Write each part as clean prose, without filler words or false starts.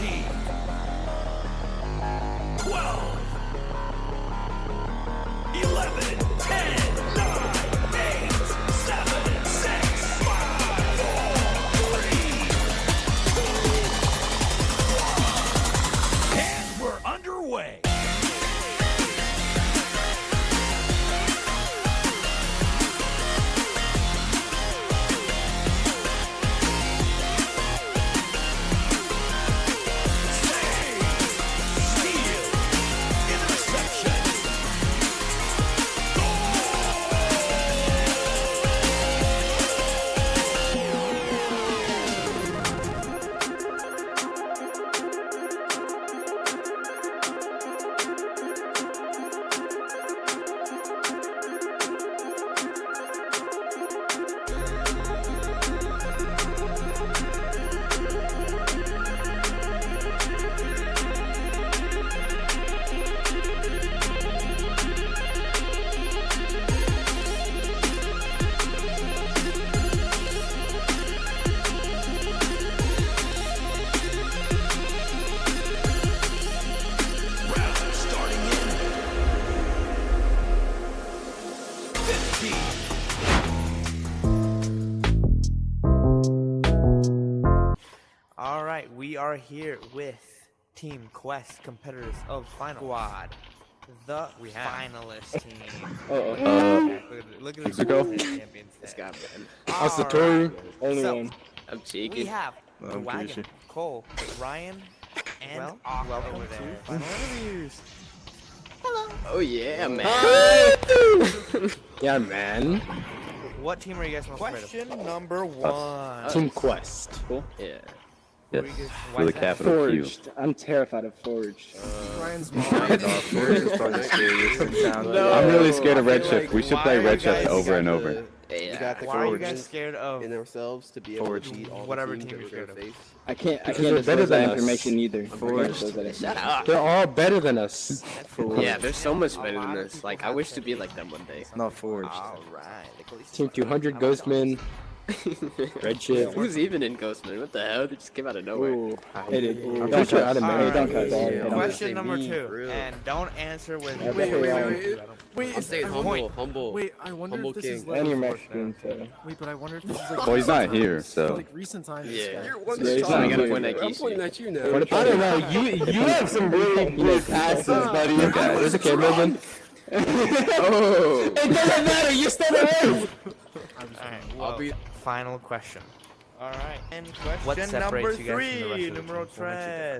13, 12, 11, 10, 9, 8, 7, 6, 5, 4, 3, 2, 1. And we're underway. Alright, we are here with Team Quest competitors of Final Squad, the finalist team. Look at the champions. This guy, man. That's the Tory. Only So, one. I'm we cheeky. have the I'm Wagon, Christian. Cole, Ryan, and welcome over there. Final interviews. Oh yeah, man. Yeah, man. What team are you guys most afraid of? Question number 1. Team Quest. Cool. Yeah. Yes. With a capital Q. Forged. I'm terrified of Forged. Ryan's I'm really scared of Redshift. We should play Redshift over and over. Yeah. Why are you guys scared of in themselves to be able to beat all whatever the team teams you're that scared we're of? gonna face. I can't Because they're better disclose that than us. information either. Forged. Shut up. They're all better than us. Yeah, they're so much better than this. Like, I wish to be like them one day. Not forged. Alright. Team 200, Ghostman, Redshift. Who's even in Ghostman? What the hell? They just came out of nowhere. Ooh. Hey, dude, I'm Don't pretty sure cut. out of Hey, America. don't cut. Yeah. Don't cut. Question number me, 2, for real. and don't answer with I'm staying humble. Wait, I wonder Humble if this king. is like. And you're Mexican, so. Wait, but I wonder if this is like. Well, he's not recent here, times. so. Like recent times. Yeah. You're one Yeah, he's shot. not I gotta here. point at I'm Kishi. pointing at you now. I don't know. You have some really good passes, buddy. There's a kid moving. Oh. It doesn't matter. You still alive. Alright, I'll be final question. Alright, and What question separates number you guys from the rest 3, of the numero team? What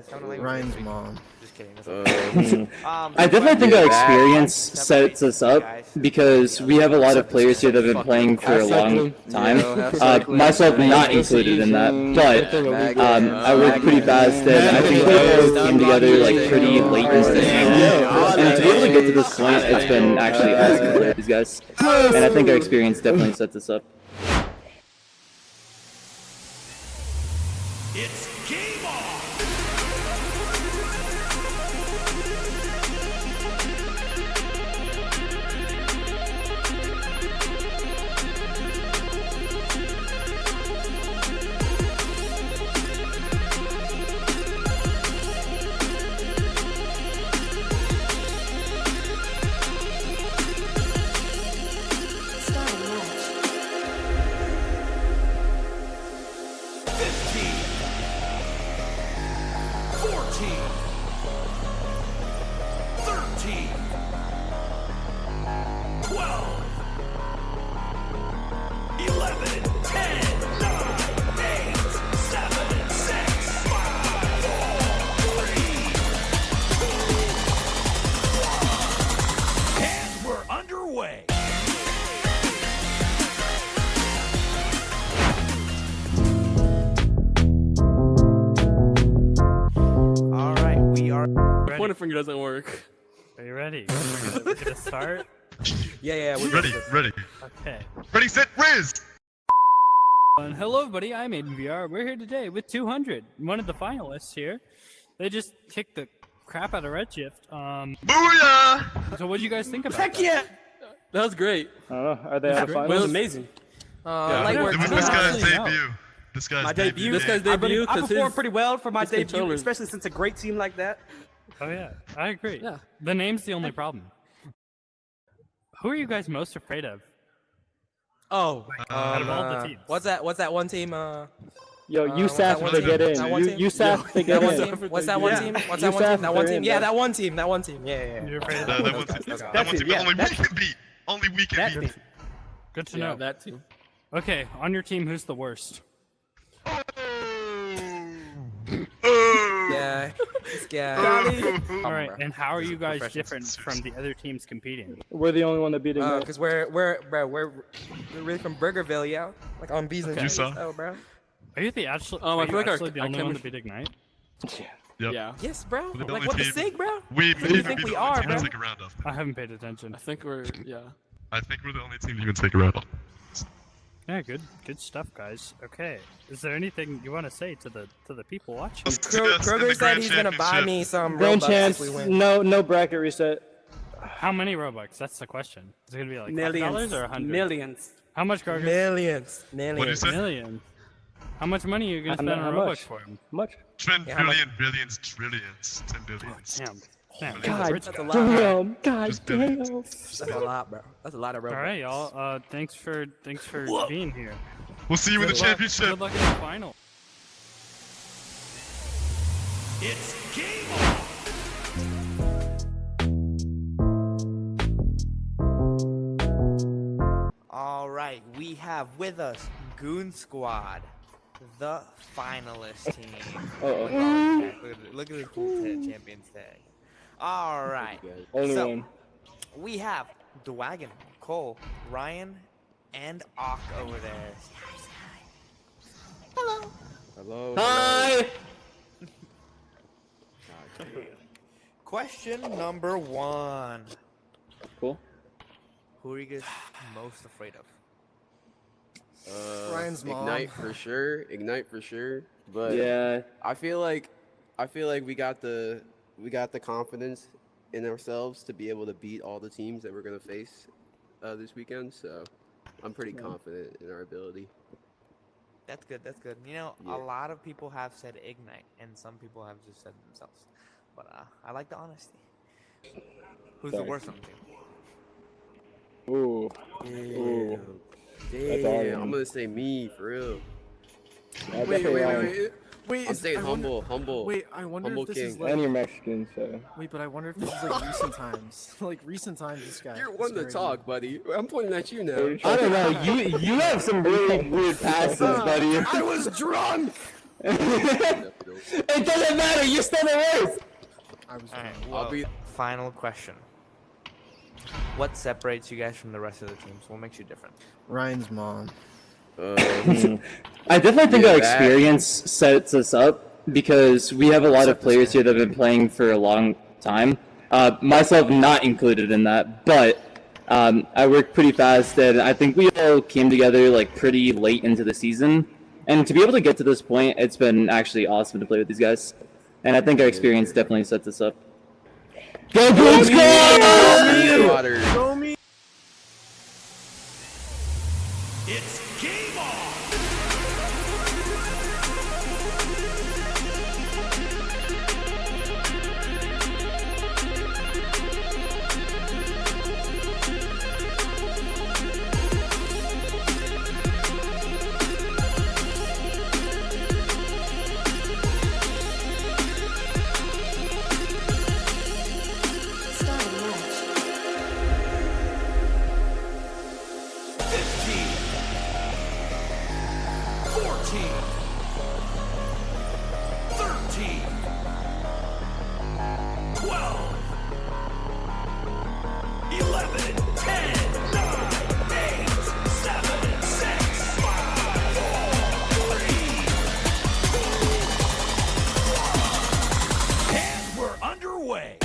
makes you 3. Ryan's mom. Just kidding. that's okay. I definitely think our experience sets us up because we have a lot of players here that have been playing for a long time. Myself not included in that, but I worked pretty fast and I think we all came together like pretty late into the game. And to be able to get to this point, it's been actually awesome to play with these guys. And I think our experience definitely sets us up. It's game on! Starting match. 15, 14, 13, 12, 11, 10, 9, 8, 7, 6, 5, 4, 3, 2, 1. And we're underway. Alright, we are Pointer finger doesn't work. Are you ready? We're gonna start. Yeah, we're Ready. Okay. Ready, set, Riz! Hello, everybody. I'm Aiden VR. We're here today with 200, one of the finalists here. They just kicked the crap out of Redshift. Booyah! So what do you guys think about Heck that? yeah! That was great. I don't know. Are they out of It finals? was amazing. Yeah, like we're it was not this guy's actually, no. debut. This guy's My debut. This guy's I really- debut, I 'cause performed his- pretty well for my his debut, controllers- especially since a great team like that. Oh yeah, I agree. Yeah. The name's the only problem. Who are you guys most afraid of? Oh, Out of all the teams. what's that one team? Yo, what's that USAF one to team? get in. That one team? USAF to That get one in. team? What's that one team? What's that one team? That one team? Yeah, that one team. That one team. Yeah. You're afraid of That that? one team. That's That one it, team. yeah, Only we that's- can beat. Only we That can beat. team. Good to Yeah, know. that team. Okay, on your team, who's the worst? Yeah. This guy. All right, and how are you guys different from the other teams competing? We're the only one that beat him. Because we're really from Burgerville, yeah. Like on Bees and Okay. Cheese. You saw? Oh, bro. Are you the actual? I are feel you like our- actually the our only one to chemistry- beat Ignite? Yep. Yeah. Yes, bro. We're the Like only what the team- sig, bro? We Who do you may think be we the are, only team bro? to take a round off. I haven't paid attention. I think we're yeah. I think we're the only team you can take a round off. Yeah, good stuff, guys. Okay, is there anything you want to say to the people watching? Let's do this in the Kroger said Grand he's gonna buy Championship. me some Grand Robux chance. if we win. No bracket reset. How many Robux? That's the question. Is it gonna be like Millions. $5 or 100? Millions. How much, Gargus? Millions. What do you Millions. say? Million. How much money are you gonna spend on How Robux much? for him? Much? Spend Yeah, how much- billions, trillions, 10 billions. Damn. Damn. God rich That's guy. a lot. Bro. damn. God Just damn. billions. That's a lot, bro. That's a lot of Robux. All right, y'all. Thanks for being here. We'll see you in the Good luck. championship. Good luck in the final. It's game on! All right, we have with us Goon Squad, the finalist team. Look at the cool champions tag. All right, Only so one. we have Dwagon, Cole, Ryan, and Ock over there. Hello. Hi. Question number 1. Cool. Who are you guys most afraid of? Ryan's mom. Ignite for sure. Ignite for sure. But Yeah. I feel like we got the confidence in ourselves to be able to beat all the teams that we're gonna face this weekend. So I'm pretty confident in our ability. That's good. That's good. You know, Yeah. a lot of people have said Ignite, and some people have just said themselves. But I like the honesty. Who's the Sorry. worst on the team? Ooh. Damn. hard. I'm gonna say me for real. Yeah, definitely Ryan. I'm staying humble. Wait, I wonder Humble if this king. is like. And you're Mexican, so. Wait, but I wonder if this is like recent times. Like recent times, this guy. You're is one to very- talk, budty. I'm pointing at you now. I don't know. You have some really weird passes, buddy. I was drunk. It doesn't matter. You're still the worst. I was All right. drunk. Well, be- final question. What separates you guys from the rest of the teams? What makes you different? Ryan's mom. I definitely think Yeah, our that- experience sets us up because we have a lot of players here that have been playing for a long time. Myself not included in that, but I worked pretty fast and I think we all came together like pretty late into the season. And to be able to get to this point, it's been actually awesome to play with these guys. And I think our experience definitely sets us up. Go Goon Squad! Water. Show me. It's game on! Starting match. 15, 14, 13, 12, 11, 10, 9, 8, 7, 6, 5, 4, 3, 2, 1. And we're underway.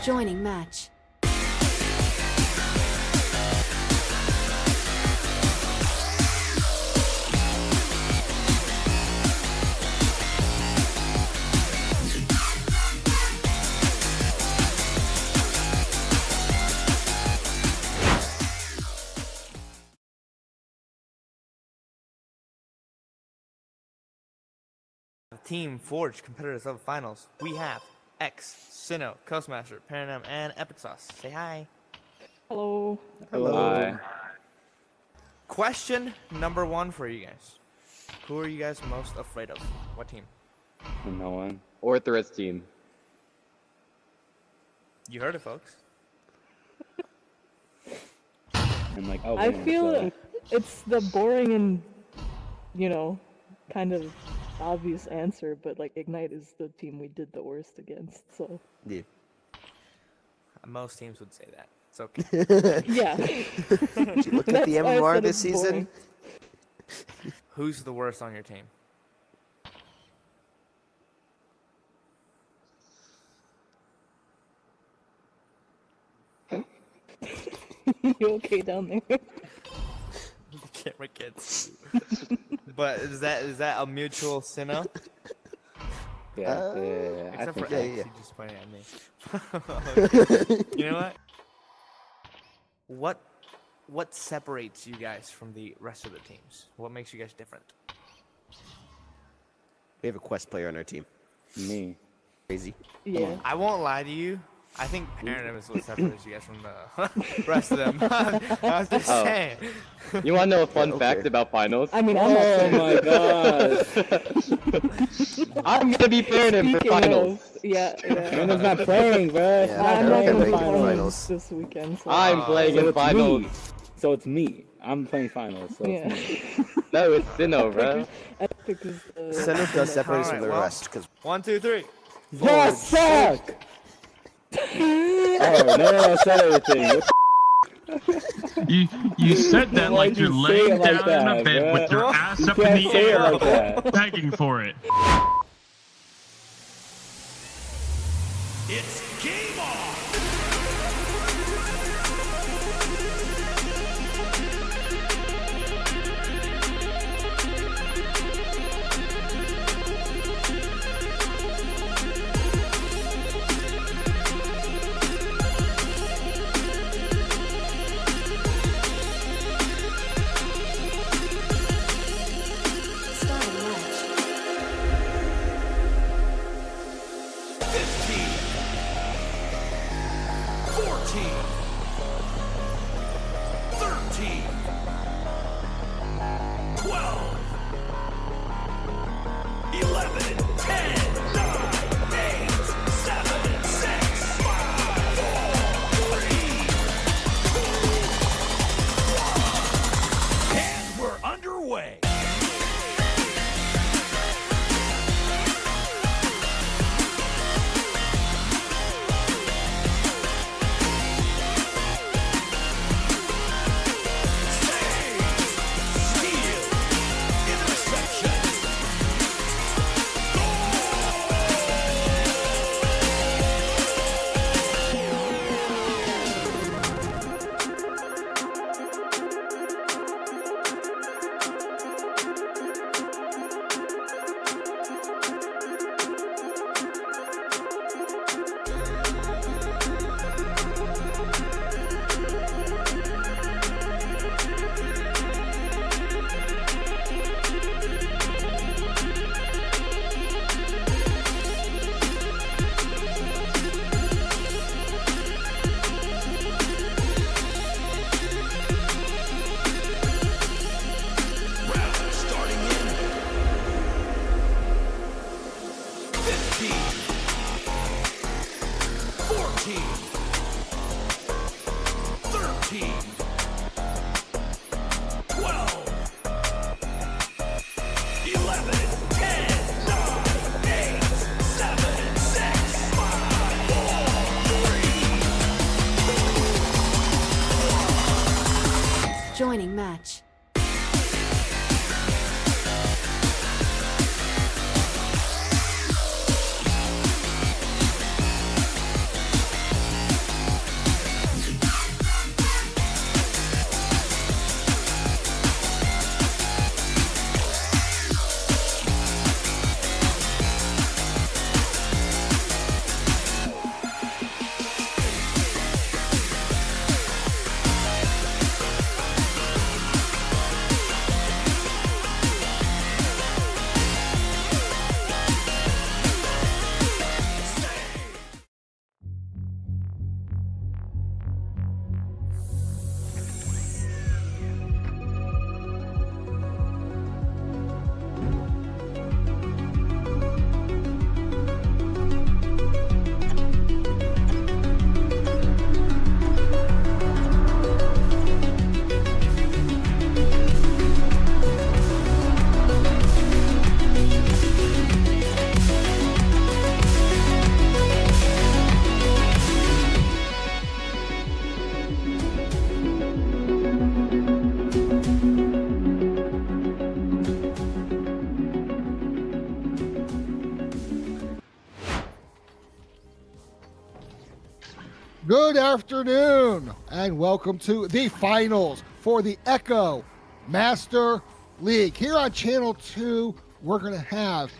Joining match. Team Forge competitors of finals. We have X, Sinnoh, Coastmaster, Paranam, and Epic Sauce. Say hi. Hello. Hi. Question number 1 for you guys. Who are you guys most afraid of? What team? No one. Orthodox team. You heard it, folks. I'm like, oh, I damn, feel so- it's the boring and, kind of obvious answer, but like Ignite is the team we did the worst against, so. Yeah. Most teams would say that. It's okay. Yeah. Did you look at That's the why I MMR said this it's season? Who's the worst on your team? You okay down there? The camera gets you. But is that a mutual Sinnoh? Yeah, yeah, I Except think for so. X, he just pointed at me. You know what? What separates you guys from the rest of the teams? What makes you guys different? We have a Quest player on our team. Me. Crazy. Yeah. I won't lie to you. I think Paranam is what separates you guys from the rest of them. I was just Oh. saying. You want to know a fun Okay. fact about finals? I mean, I'm not Oh saying- my god. I'm gonna be playing him for Speaking finals. yeah. Brandon's not playing, bro. Yeah, I'm Paranam not can gonna make be the playing finals. this weekend. So. I'm playing So in it's finals. me. So it's me. I'm playing finals. So Yeah. it's me. No, it's Sinnoh, bro. Epic is Senate does separate us from Alright, the well. rest because 1, 2, 3. You suck! Oh, no, I said everything. What You said that Why'd like you're you say laying it like down in a that, bed bruh? with your ass You up in can't the say it air, like that. begging for it. It's game on! Starting match. 15, 14, 13, 12, 11, 10, 9, 8, 7, 6, 5, 4, 3, 2, 1. And we're underway. Good afternoon, and welcome to the finals for the Echo Master League. Here on Channel 2, we're going to have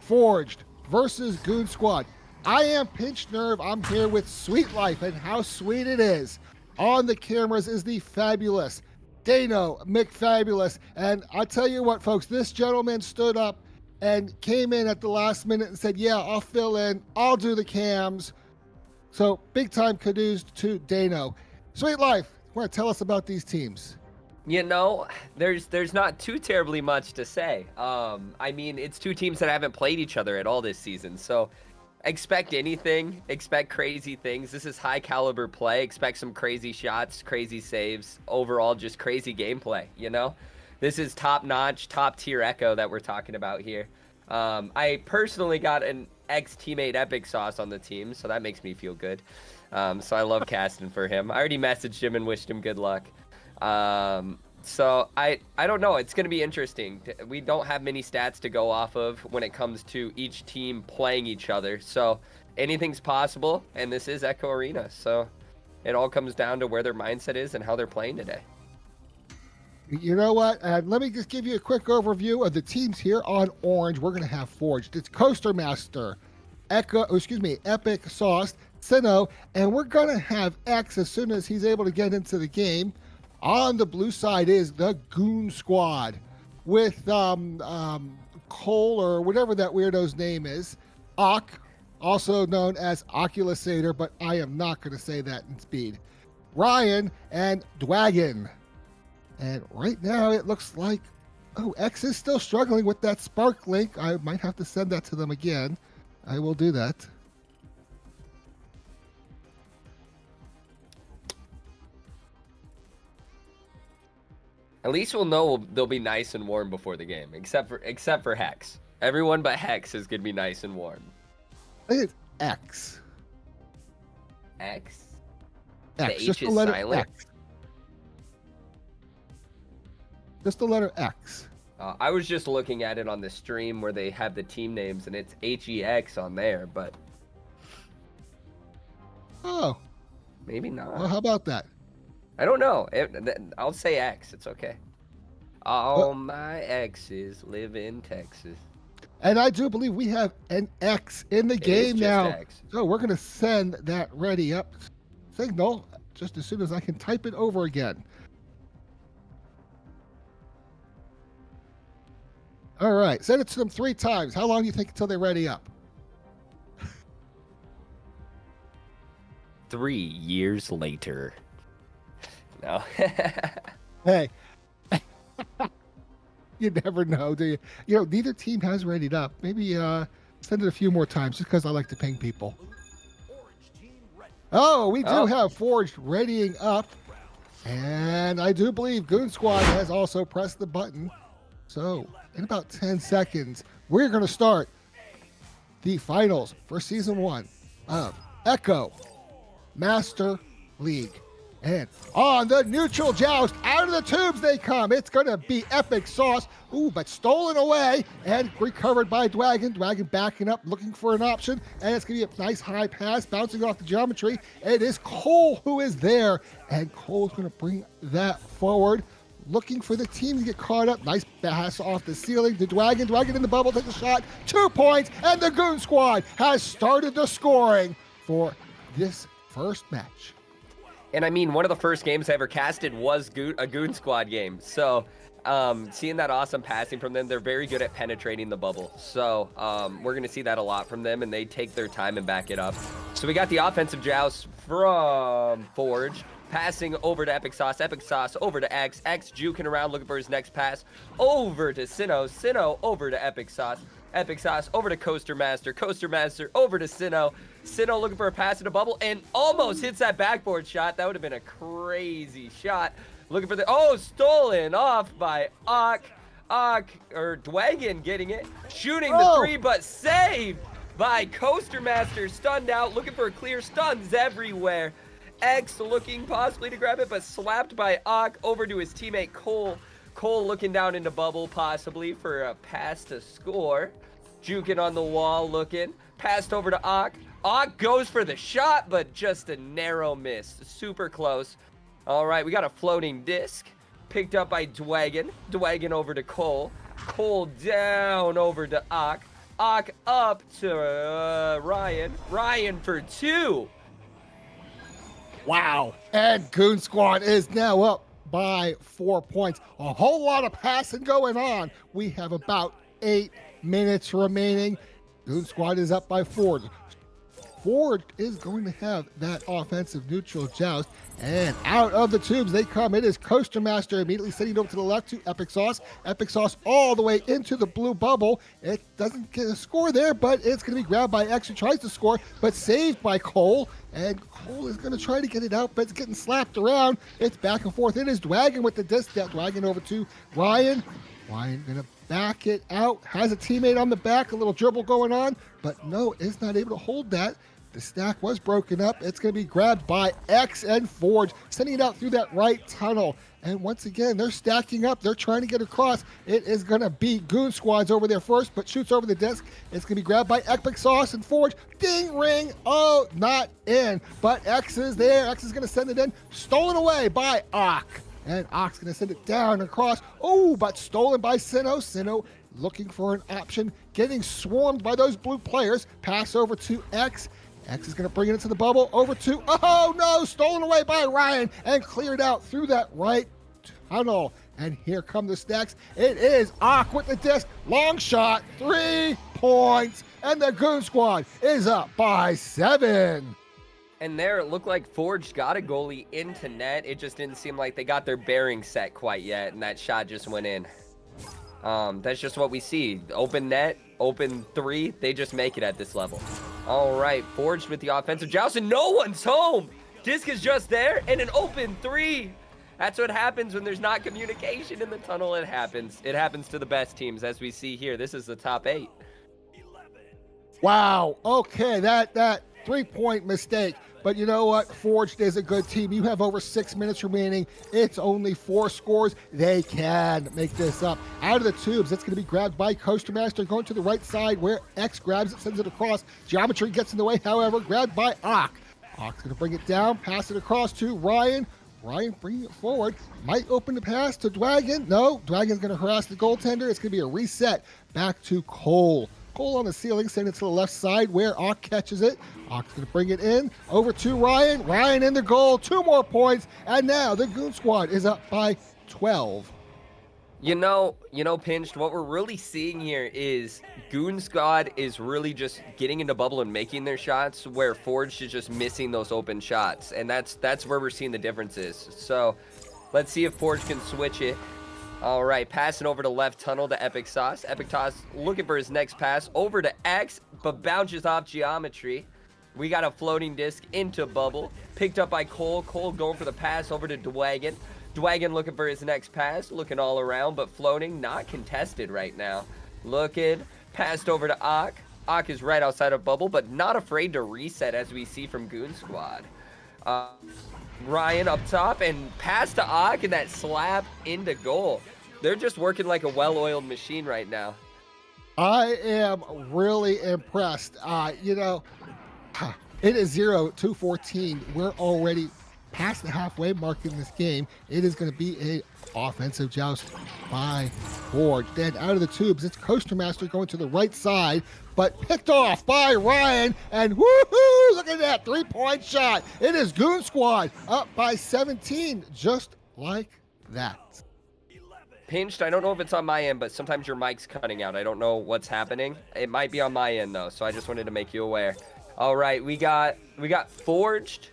Forged versus Goon Squad. I am Pinch Nerve. I'm here with Sweet Life, and how sweet it is. On the cameras is the fabulous Dano McFabulous. And I'll tell you what, folks, this gentleman stood up and came in at the last minute and said, yeah, I'll fill in. I'll do the cams. So big time kudos to Dano. Sweet Life, want to tell us about these teams? You know, there's not too terribly much to say. I mean, it's two teams that haven't played each other at all this season. So expect anything, expect crazy things. This is high caliber play. Expect some crazy shots, crazy saves, overall just crazy gameplay, you know? This is top-notch, top-tier Echo that we're talking about here. I personally got an ex-teammate Epic Sauce on the team, so that makes me feel good. So I love casting for him. I already messaged him and wished him good luck. So I don't know. It's going to be interesting. We don't have many stats to go off of when it comes to each team playing each other. So anything's possible, and this is Echo Arena. So it all comes down to where their mindset is and how they're playing today. You know what? Let me just give you a quick overview of the teams here on Orange. We're going to have Forged. It's Coaster Master, Epic Sauce, Sinnoh, and we're going to have X as soon as he's able to get into the game. On the blue side is the Goon Squad with Cole, or whatever that weirdo's name is, Ock, also known as Oculusator, but I am not going to say that in speed, Ryan, and Dwagon. And right now it looks like, X is still struggling with that Spark link. I might have to send that to them again. I will do that. At least we'll know they'll be nice and warm before the game, except for Hex. Everyone but Hex is gonna be nice and warm. I think it's X. X. X. The Just H the is letter silent. X. Just the letter X. I was just looking at it on the stream where they have the team names, and it's HEX on there, but maybe not. Well, how about that? I don't know. I'll say X. It's okay. All my exes live in Texas. And I do believe we have an X in the game now. X. So we're going to send that ready up signal just as soon as I can type it over again. All right. Send it to them 3 times. How long do you think until they're ready up? 3 years later. No. Hey. You never know, do you? You know, neither team has readied up. Maybe send it a few more times just because I like to ping people. Oh, we do have Forged readying up. And I do believe Goon Squad has also pressed the button. So in about 10 seconds, we're going to start the finals for Season 1 of Echo Master League. And on the neutral joust, out of the tubes they come. It's going to be Epic Sauce. Ooh, but stolen away and recovered by Dwagon. Dwagon backing up, looking for an option. And it's going to be a nice high pass, bouncing off the geometry. It is Cole who is there. And Cole's going to bring that forward, looking for the team to get caught up. Nice pass off the ceiling to Dwagon. Dwagon in the bubble, takes a shot. 2 points, and the Goon Squad has started the scoring for this first match. And I mean, one of the first games I ever casted was a Goon Squad game. So seeing that awesome passing from them, they're very good at penetrating the bubble. So we're going to see that a lot from them, and they take their time and back it up. So we got the offensive joust from Forge, passing over to Epic Sauce over to X juking around looking for his next pass, over to Sinnoh over to Epic Sauce over to Coaster Master over to Sinnoh looking for a pass in a bubble and almost hits that backboard shot. That would have been a crazy shot. Looking for the stolen off by Dwagon getting it, shooting the 3, but saved by Coaster Master, stunned out, looking for a clear, stuns everywhere. X looking possibly to grab it, but slapped by Ock over to his teammate Cole. Cole looking down into bubble possibly for a pass to score. Juking on the wall looking. Passed over to Ock. Ogg goes for the shot, but just a narrow miss. Super close. All right, we got a floating disc. Picked up by Dwagon. Dwagon over to Cole. Cole down over to Ogg. Ogg up to Ryan. Ryan for 2. Wow. And Goon Squad is now up by 4 points. A whole lot of passing going on. We have about 8 minutes remaining. Goon Squad is up by 4. Ford is going to have that offensive neutral joust, and out of the tubes they come. It is Coaster Master immediately sending it over to the left to Epic Sauce. Epic Sauce all the way into the blue bubble. It doesn't get a score there, but it's going to be grabbed by X, who tries to score, but saved by Cole. And Cole is going to try to get it out, but it's getting slapped around. It's back and forth. It is Dwagon with the disc. That Dwagon over to Ryan. Ryan going to back it out. Has a teammate on the back. A little dribble going on, but no, is not able to hold that. The stack was broken up. It's going to be grabbed by X and Forge, sending it out through that right tunnel. And once again, they're stacking up. They're trying to get across. It is going to be Goon Squad's over there first, but shoots over the disc. It's going to be grabbed by Epic Sauce and Forge. Ding, ring. Oh, not in. But X is there. X is going to send it in. Stolen away by Ock. And Ock's going to send it down across. Oh, but stolen by Sinnoh. Sinnoh looking for an option. Getting swarmed by those blue players. Pass over to X. X is going to bring it into the bubble, over to, oh no, stolen away by Ryan and cleared out through that right tunnel. And here come the stacks. It is Ock with the disc, long shot, 3 points, and the Goon Squad is up by 7. And there, it looked like Forge got a goalie into net. It just didn't seem like they got their bearing set quite yet, and that shot just went in. That's just what we see. Open net, open 3, they just make it at this level. All right, Forged with the offensive joust, and no one's home. Disc is just there, and an open 3. That's what happens when there's not communication in the tunnel. It happens. It happens to the best teams, as we see here. This is the top 8. Wow. Okay, that 3-point mistake. But you know what? Forged is a good team. You have over 6 minutes remaining. It's only 4 scores. They can make this up. Out of the tubes, it's going to be grabbed by Coaster Master, going to the right side where X grabs it, sends it across. Geometry gets in the way, however, grabbed by Ock. Ock's going to bring it down, pass it across to Ryan. Ryan bringing it forward. Might open the pass to Dwagon. No, Dwagon's going to harass the goaltender. It's going to be a reset back to Cole. Cole on the ceiling, sending it to the left side where Ock catches it. Ock's going to bring it in over to Ryan. Ryan in the goal, 2 more points, and now the Goon Squad is up by 12. You know, Pinched, what we're really seeing here is Goon Squad is really just getting into bubble and making their shots, where Forged is just missing those open shots, and that's where we're seeing the differences. So let's see if Forged can switch it. All right, passing over to left tunnel to Epic Sauce. Epic Sauce looking for his next pass over to X, but bounces off Geometry. We got a floating disc into bubble. Picked up by Cole. Cole going for the pass over to Dwagon. Dwagon looking for his next pass. Looking all around, but floating. Not contested right now. Looking. Passed over to Ock. Ock is right outside of bubble, but not afraid to reset, as we see from Goon Squad. Ryan up top and pass to Ock, and that slap into goal. They're just working like a well-oiled machine right now. I am really impressed. It is 0-14. We're already past the halfway mark in this game. It is going to be a offensive joust by Forge. Then out of the tubes, it's Coaster Master going to the right side, but picked off by Ryan, and woohoo! Look at that 3-point shot. It is Goon Squad up by 17, just like that. Pinched, I don't know if it's on my end, but sometimes your mic's cutting out. I don't know what's happening. It might be on my end though, so I just wanted to make you aware. All right, we got Forged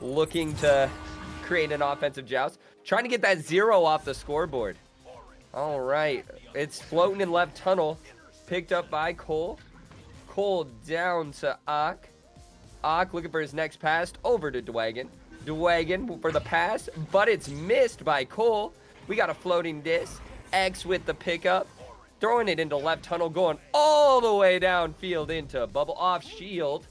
looking to create an offensive joust, trying to get that 0 off the scoreboard. All right, it's floating in left tunnel, picked up by Cole. Cole down to Ock. Ock looking for his next pass over to Dwagon. Dwagon for the pass, but it's missed by Cole. We got a floating disc. X with the pickup, throwing it into left tunnel, going all the way downfield into bubble off shield.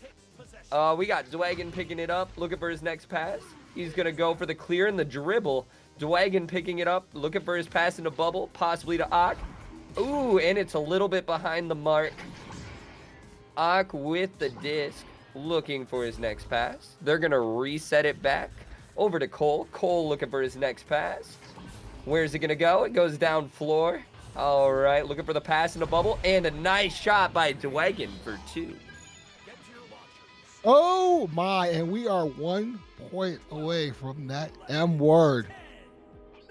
We got Dwagon picking it up, looking for his next pass. He's going to go for the clear and the dribble. Dwagon picking it up, looking for his pass into bubble, possibly to Ock. Ooh, and it's a little bit behind the mark. Ock with the disc. looking for his next pass. They're going to reset it back over to Cole. Cole looking for his next pass. Where's it going to go? It goes down floor. All right, looking for the pass in the bubble. And a nice shot by Dwagon for 2. Oh my, and we are 1 point away from that M word.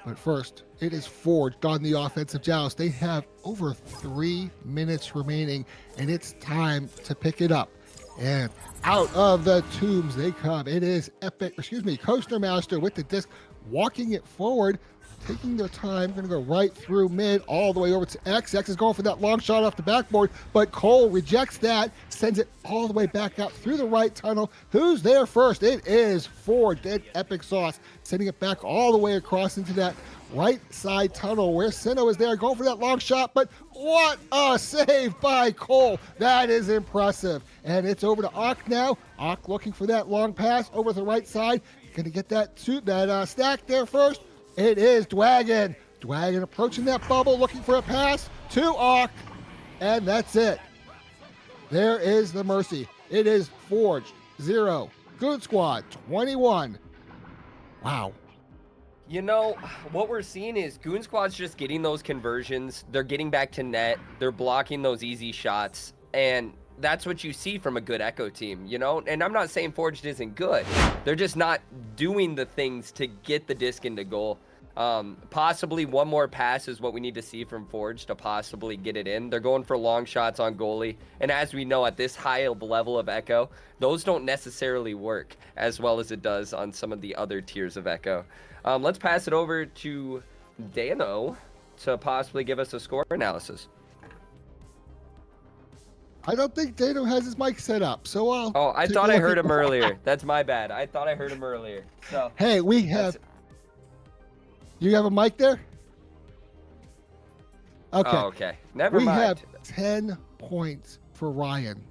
But first, it is Forged on the offensive joust. They have over 3 minutes remaining, and it's time to pick it up. And out of the tombs they come. It is Coaster Master with the disc, walking it forward, taking their time. Going to go right through mid, all the way over to X. X is going for that long shot off the backboard, but Cole rejects that, sends it all the way back out through the right tunnel. Who's there first? It is Forged and Epic Sauce, sending it back all the way across into that right side tunnel where Sinnoh is there, going for that long shot, but what a save by Cole. That is impressive. And it's over to Ock now. Ock looking for that long pass over to the right side. Going to get that stack there first. It is Dwagon. Dwagon approaching that bubble, looking for a pass to Ock. And that's it. There is the mercy. It is Forged 0, Goon Squad 21. Wow. You know, what we're seeing is Goon Squad's just getting those conversions. They're getting back to net. They're blocking those easy shots. And that's what you see from a good Echo team, you know? And I'm not saying Forged isn't good. They're just not doing the things to get the disc into goal. Possibly one more pass is what we need to see from Forged to possibly get it in. They're going for long shots on goalie. And as we know, at this high level of Echo, those don't necessarily work as well as it does on some of the other tiers of Echo. Let's pass it over to Dano to possibly give us a score analysis. I don't think Dano has his mic set up, so I'll... Oh, I thought I heard him earlier. That's my bad. I thought I heard him earlier. So hey, we have... You have a mic there? Okay. Oh, okay. Never mind. We have 10 points for Ryan.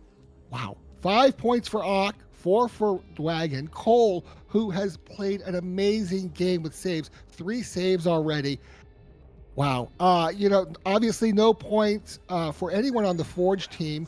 Wow. 5 points for Ock, 4 for Dwagon. Cole, who has played an amazing game with saves, 3 saves already. Wow. You know, obviously no points for anyone on the Forge team.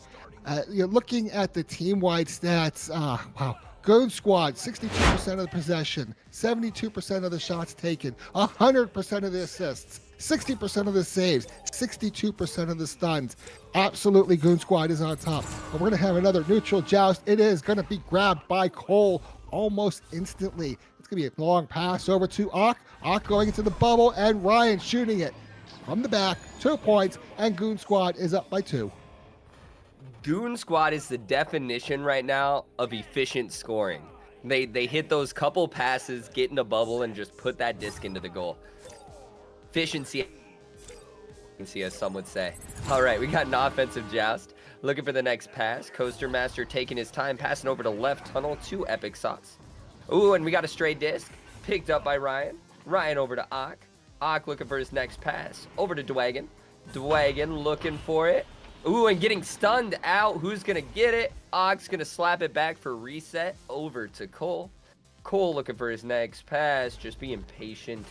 You're looking at the team-wide stats. Wow. Goon Squad, 62% of the possession, 72% of the shots taken, 100% of the assists, 60% of the saves, 62% of the stuns. Absolutely, Goon Squad is on top. But we're going to have another neutral joust. It is going to be grabbed by Cole almost instantly. It's going to be a long pass over to Ock. Ock going into the bubble, and Ryan shooting it from the back. 2 points, and Goon Squad is up by 2. Goon Squad is the definition right now of efficient scoring. They hit those couple passes, get in the bubble, and just put that disc into the goal. Efficiency, as some would say. All right, we got an offensive joust. Looking for the next pass. Coaster Master taking his time, passing over to left tunnel to Epic Sauce. Ooh, and we got a stray disc. Picked up by Ryan. Ryan over to Ock. Ock looking for his next pass. Over to Dwagon. Dwagon looking for it. Ooh, and getting stunned out. Who's going to get it? Ock's going to slap it back for reset. Over to Cole. Cole looking for his next pass. Just being patient.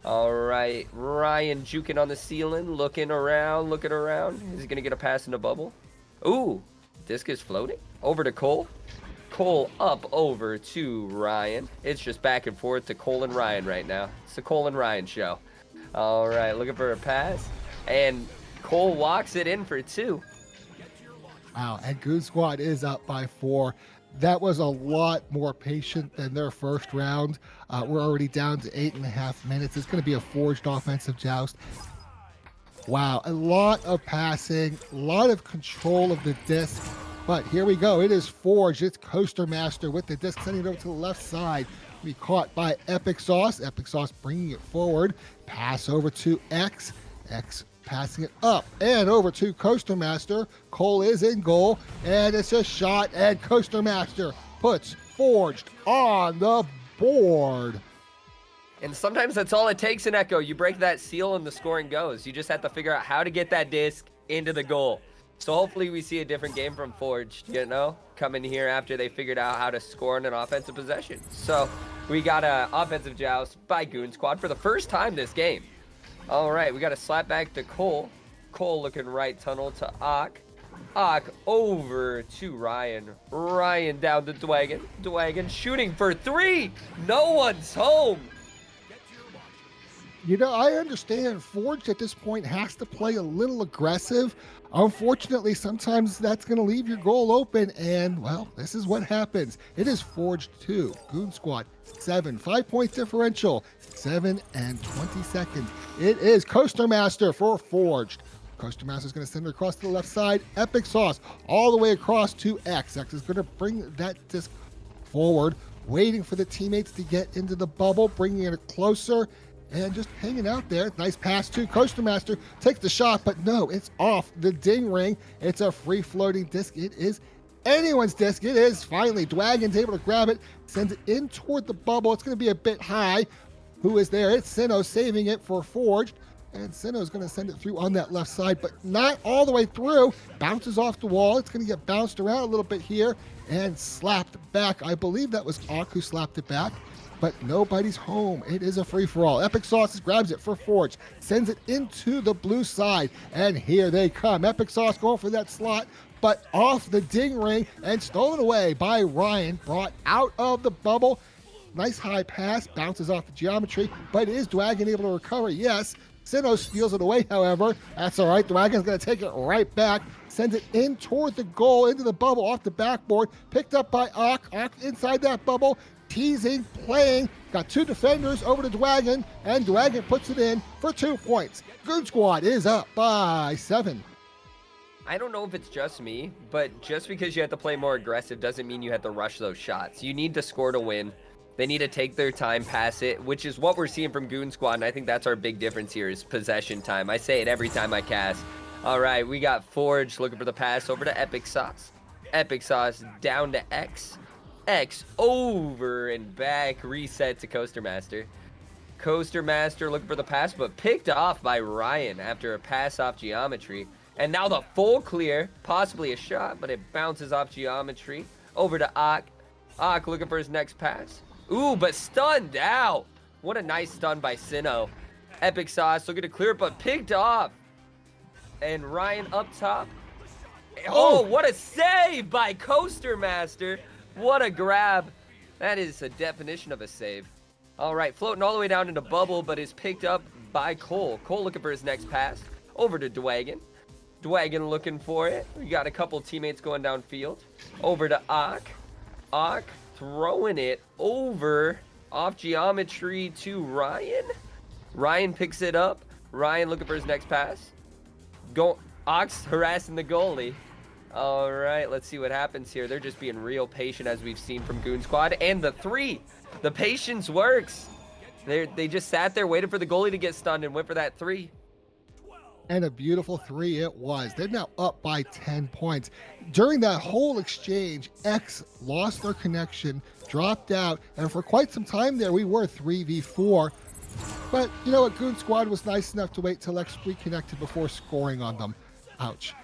All right. Ryan juking on the ceiling. Looking around. Is he going to get a pass in the bubble? Ooh. Disc is floating. Over to Cole. Cole up over to Ryan. It's just back and forth to Cole and Ryan right now. It's the Cole and Ryan show. All right. Looking for a pass. And Cole walks it in for 2. Wow, and Goon Squad is up by 4. That was a lot more patient than their first round. We're already down to 8.5 minutes. It's going to be a Forged offensive joust. Wow, a lot of passing, a lot of control of the disc. But here we go. It is Forged. It's Coaster Master with the disc, sending it over to the left side. Be caught by Epic Sauce. Epic Sauce bringing it forward. Pass over to X. X passing it up and over to Coaster Master. Cole is in goal, and it's a shot, and Coaster Master puts Forged on the board. And sometimes that's all it takes in Echo. You break that seal and the scoring goes. You just have to figure out how to get that disc into the goal. So hopefully we see a different game from Forged, you know, coming here after they figured out how to score in an offensive possession. So we got an offensive joust by Goon Squad for the first time this game. All right, we got a slap back to Cole. Cole looking right tunnel to Ock. over to Ryan. Ryan down to Dwagon. Dwagon shooting for 3. No one's home. You know, I understand Forged at this point has to play a little aggressive. Unfortunately, sometimes that's going to leave your goal open, and, well, this is what happens. It is Forged 2, Goon Squad 7, 5-point differential, 7 and 20 seconds. It is Coaster Master for Forged. Coaster Master is going to send it across to the left side. Epic Sauce all the way across to X. X is going to bring that disc forward, waiting for the teammates to get into the bubble, bringing it closer. And just hanging out there. Nice pass to Coaster Master. Takes the shot, but no, it's off the ding ring. It's a free floating disc. It is anyone's disc. It is finally. Dwagon's able to grab it, sends it in toward the bubble. It's going to be a bit high. Who is there? It's Sinnoh saving it for Forged. And Sinnoh's going to send it through on that left side, but not all the way through. Bounces off the wall. It's going to get bounced around a little bit here and slapped back. I believe that was Ak who slapped it back. But nobody's home. It is a free-for-all. Epic Sauce grabs it for Forge, sends it into the blue side, and here they come. Epic Sauce going for that slot, but off the ding ring and stolen away by Ryan, brought out of the bubble. Nice high pass, bounces off the geometry, but is Dwagon able to recover? Yes. Sinnoh steals it away, however. That's all right. Dwagon's going to take it right back, sends it in toward the goal, into the bubble, off the backboard, picked up by Ak. Ak inside that bubble, teasing, playing, got 2 defenders over to Dwagon, and Dwagon puts it in for 2 points. Goon Squad is up by 7. I don't know if it's just me, but just because you have to play more aggressive doesn't mean you have to rush those shots. You need to score to win. They need to take their time, pass it, which is what we're seeing from Goon Squad, and I think that's our big difference here is possession time. I say it every time I cast. All right, we got Forge looking for the pass over to Epic Sauce. Epic Sauce down to X. X over and back, reset to Coaster Master. Coaster Master looking for the pass, but picked off by Ryan after a pass off geometry. And now the full clear, possibly a shot, but it bounces off geometry. Over to Ak. Ak looking for his next pass. Ooh, but stunned out. What a nice stun by Sinnoh. Epic Sauce looking to clear, but picked off. And Ryan up top. Oh, what a save by Coaster Master. What a grab. That is a definition of a save. All right, floating all the way down into bubble, but is picked up by Cole. Cole looking for his next pass. Over to Dwagon. Dwagon looking for it. We got a couple teammates going downfield. Over to Ak. Ak throwing it over off geometry to Ryan. Ryan picks it up. Ryan looking for his next pass. Ox harassing the goalie. All right, let's see what happens here. They're just being real patient, as we've seen from Goon Squad. And the 3, the patience works. They just sat there, waited for the goalie to get stunned, and went for that 3. And a beautiful 3 it was. They're now up by 10 points. During that whole exchange, X lost their connection, dropped out, and for quite some time there, we were 3v4. But you know what? Goon Squad was nice enough to wait till X reconnected before scoring on them. Ouch.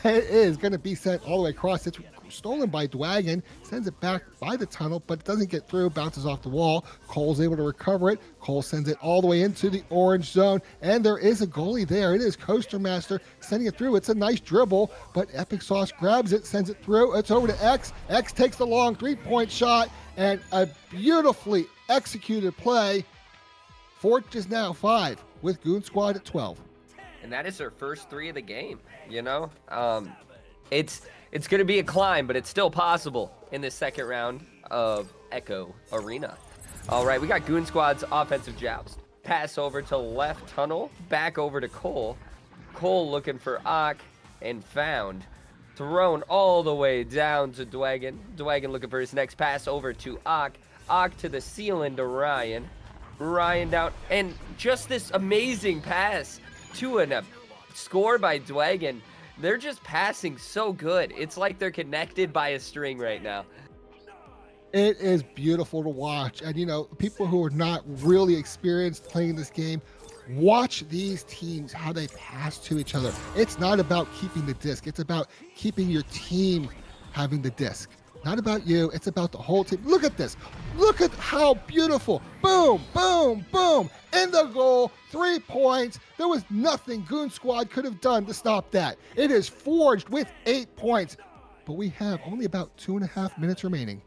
It is going to be sent all the way across. It's stolen by Dwagon, sends it back by the tunnel, but it doesn't get through, bounces off the wall. Cole's able to recover it. Cole sends it all the way into the orange zone, and there is a goalie there. It is Coaster Master sending it through. It's a nice dribble, but Epic Sauce grabs it, sends it through. It's over to X. X takes the long 3-point shot, and a beautifully executed play. Forge is now 5 with Goon Squad at 12. And that is their first 3 of the game, you know? It's going to be a climb, but it's still possible in this second round of Echo Arena. All right, we got Goon Squad's offensive joust. Pass over to left tunnel, back over to Cole. Cole looking for Ak and found. Thrown all the way down to Dwagon. Dwagon looking for his next pass over to Ak. Ak to the ceiling to Ryan. Ryan down, and just this amazing pass to a score by Dwagon. They're just passing so good. It's like they're connected by a string right now. It is beautiful to watch. And, you know, people who are not really experienced playing this game, watch these teams, how they pass to each other. It's not about keeping the disc. It's about keeping your team having the disc. not about you. It's about the whole team. Look at this. Look at how beautiful. Boom, boom, boom. In the goal, 3 points. There was nothing Goon Squad could have done to stop that. It is Forged with 8 points. But we have only about 2.5 minutes remaining.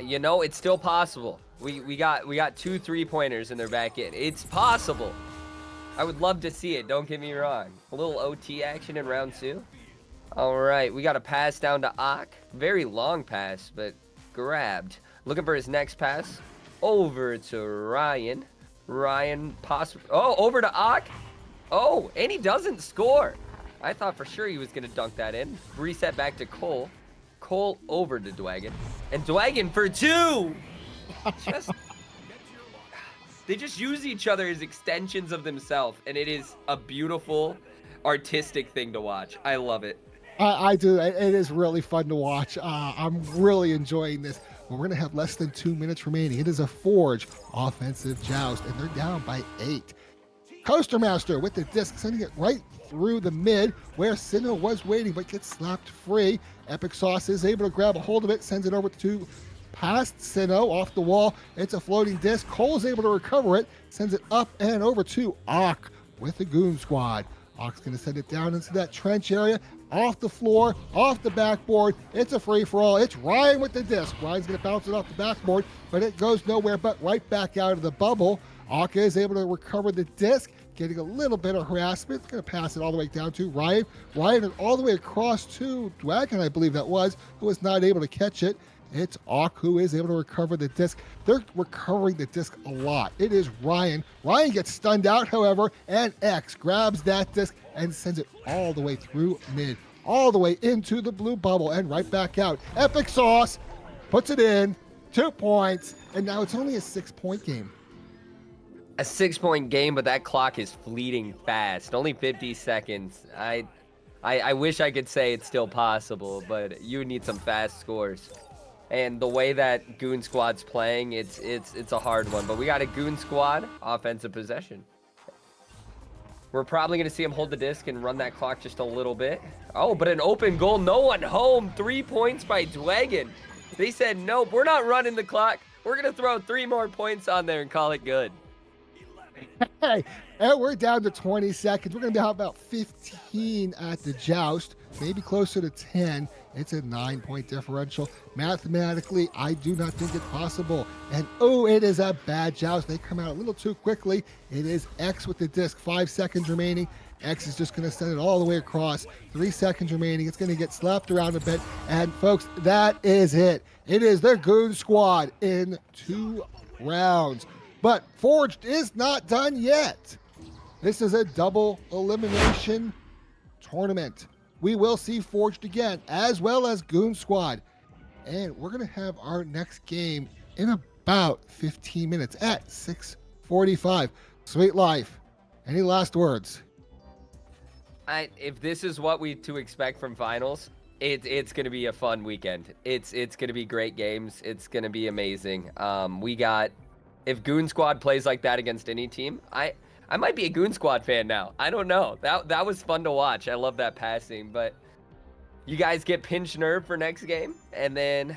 You know, it's still possible. We got 2 3-pointers in their back end. It's possible. I would love to see it. Don't get me wrong. A little OT action in round 2. All right, we got a pass down to Ak. Very long pass, but grabbed. Looking for his next pass. Over to Ryan. Ryan possibly. Oh, over to Ak. Oh, and he doesn't score. I thought for sure he was going to dunk that in. Reset back to Cole. Cole over to Dwagon. And Dwagon for 2. They just use each other as extensions of themselves, and it is a beautiful, artistic thing to watch. I love it. I do. It is really fun to watch. I'm really enjoying this. But we're going to have less than 2 minutes remaining. It is a Forge offensive joust, and they're down by 8. Coaster Master with the disc, sending it right through the mid where Sinnoh was waiting, but gets slapped free. Epic Sauce is able to grab a hold of it, sends it over to past Sinnoh off the wall. It's a floating disc. Cole's able to recover it, sends it up and over to Ak with the Goon Squad. Ak's going to send it down into that trench area, off the floor, off the backboard. It's a free-for-all. It's Ryan with the disc. Ryan's going to bounce it off the backboard, but it goes nowhere but right back out of the bubble. Ak is able to recover the disc, getting a little bit of harassment. It's going to pass it all the way down to Ryan. Ryan all the way across to Dwagon, I believe that was, who was not able to catch it. It's Ak who is able to recover the disc. They're recovering the disc a lot. It is Ryan. Ryan gets stunned out, however, and X grabs that disc and sends it all the way through mid, all the way into the blue bubble and right back out. Epic Sauce puts it in, 2 points, and now it's only a 6-point game. A 6-point game, but that clock is fleeting fast. Only 50 seconds. I wish I could say it's still possible, but you would need some fast scores. And the way that Goon Squad's playing, it's a hard one. But we got a Goon Squad offensive possession. We're probably going to see him hold the disc and run that clock just a little bit. Oh, but an open goal. No one home. 3 points by Dwagon. They said, nope, we're not running the clock. We're going to throw 3 more points on there and call it good. Hey, and we're down to 20 seconds. We're going to be about 15 at the joust, maybe closer to 10. It's a 9-point differential. Mathematically, I do not think it's possible. And oh, it is a bad joust. They come out a little too quickly. It is X with the disc. 5 seconds remaining. X is just going to send it all the way across. 3 seconds remaining. It's going to get slapped around a bit. And folks, that is it. It is the Goon Squad in 2 rounds. But Forged is not done yet. This is a double elimination tournament. We will see Forged again, as well as Goon Squad. And we're going to have our next game in about 15 minutes at 6:45. Sweet Life, any last words? If this is what we to expect from finals, it's going to be a fun weekend. It's going to be great games. It's going to be amazing. If Goon Squad plays like that against any team, I might be a Goon Squad fan now. I don't know. That was fun to watch. I love that passing. But you guys get Pinch Nerve for next game, and then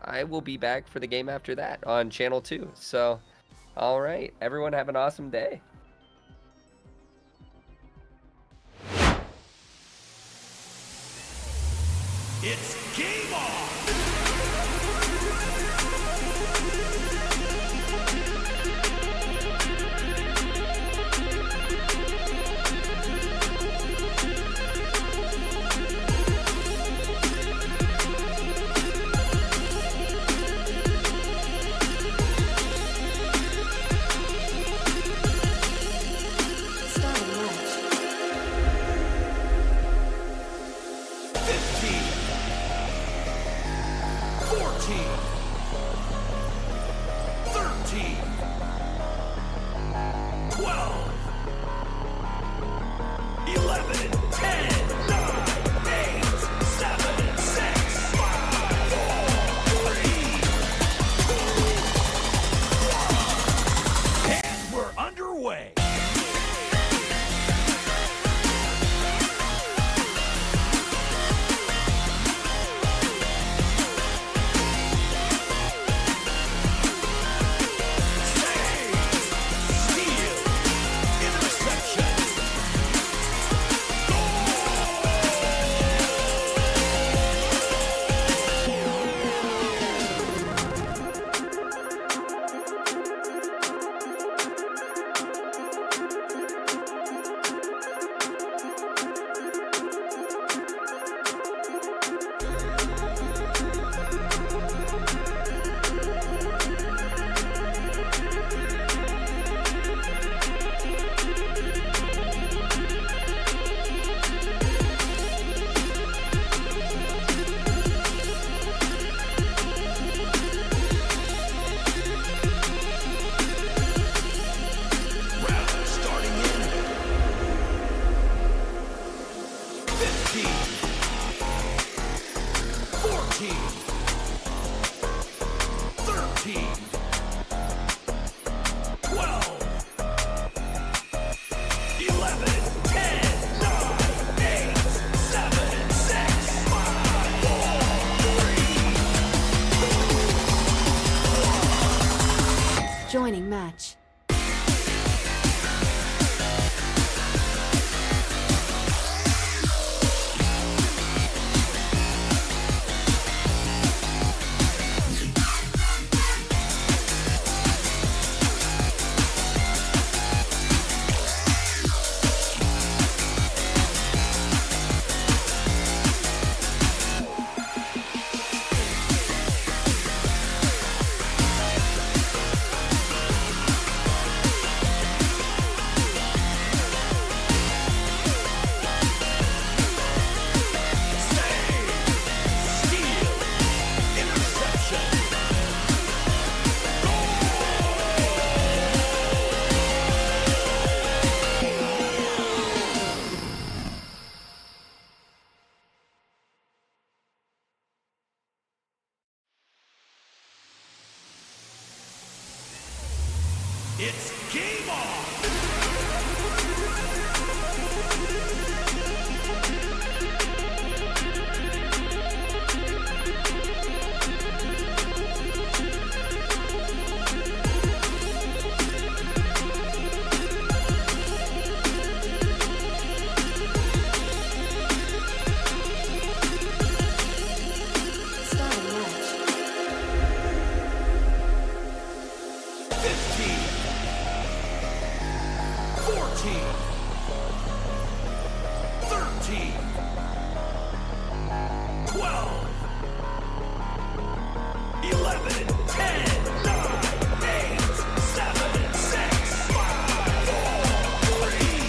I will be back for the game after that on Channel 2. So, all right. Everyone have an awesome day. It's game on! Joining match. It's game on! Starting match. 15, 14, 13, 12, 11, 10, 9, 8, 7, 6, 5, 4, 3,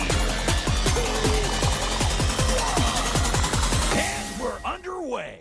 and we're underway.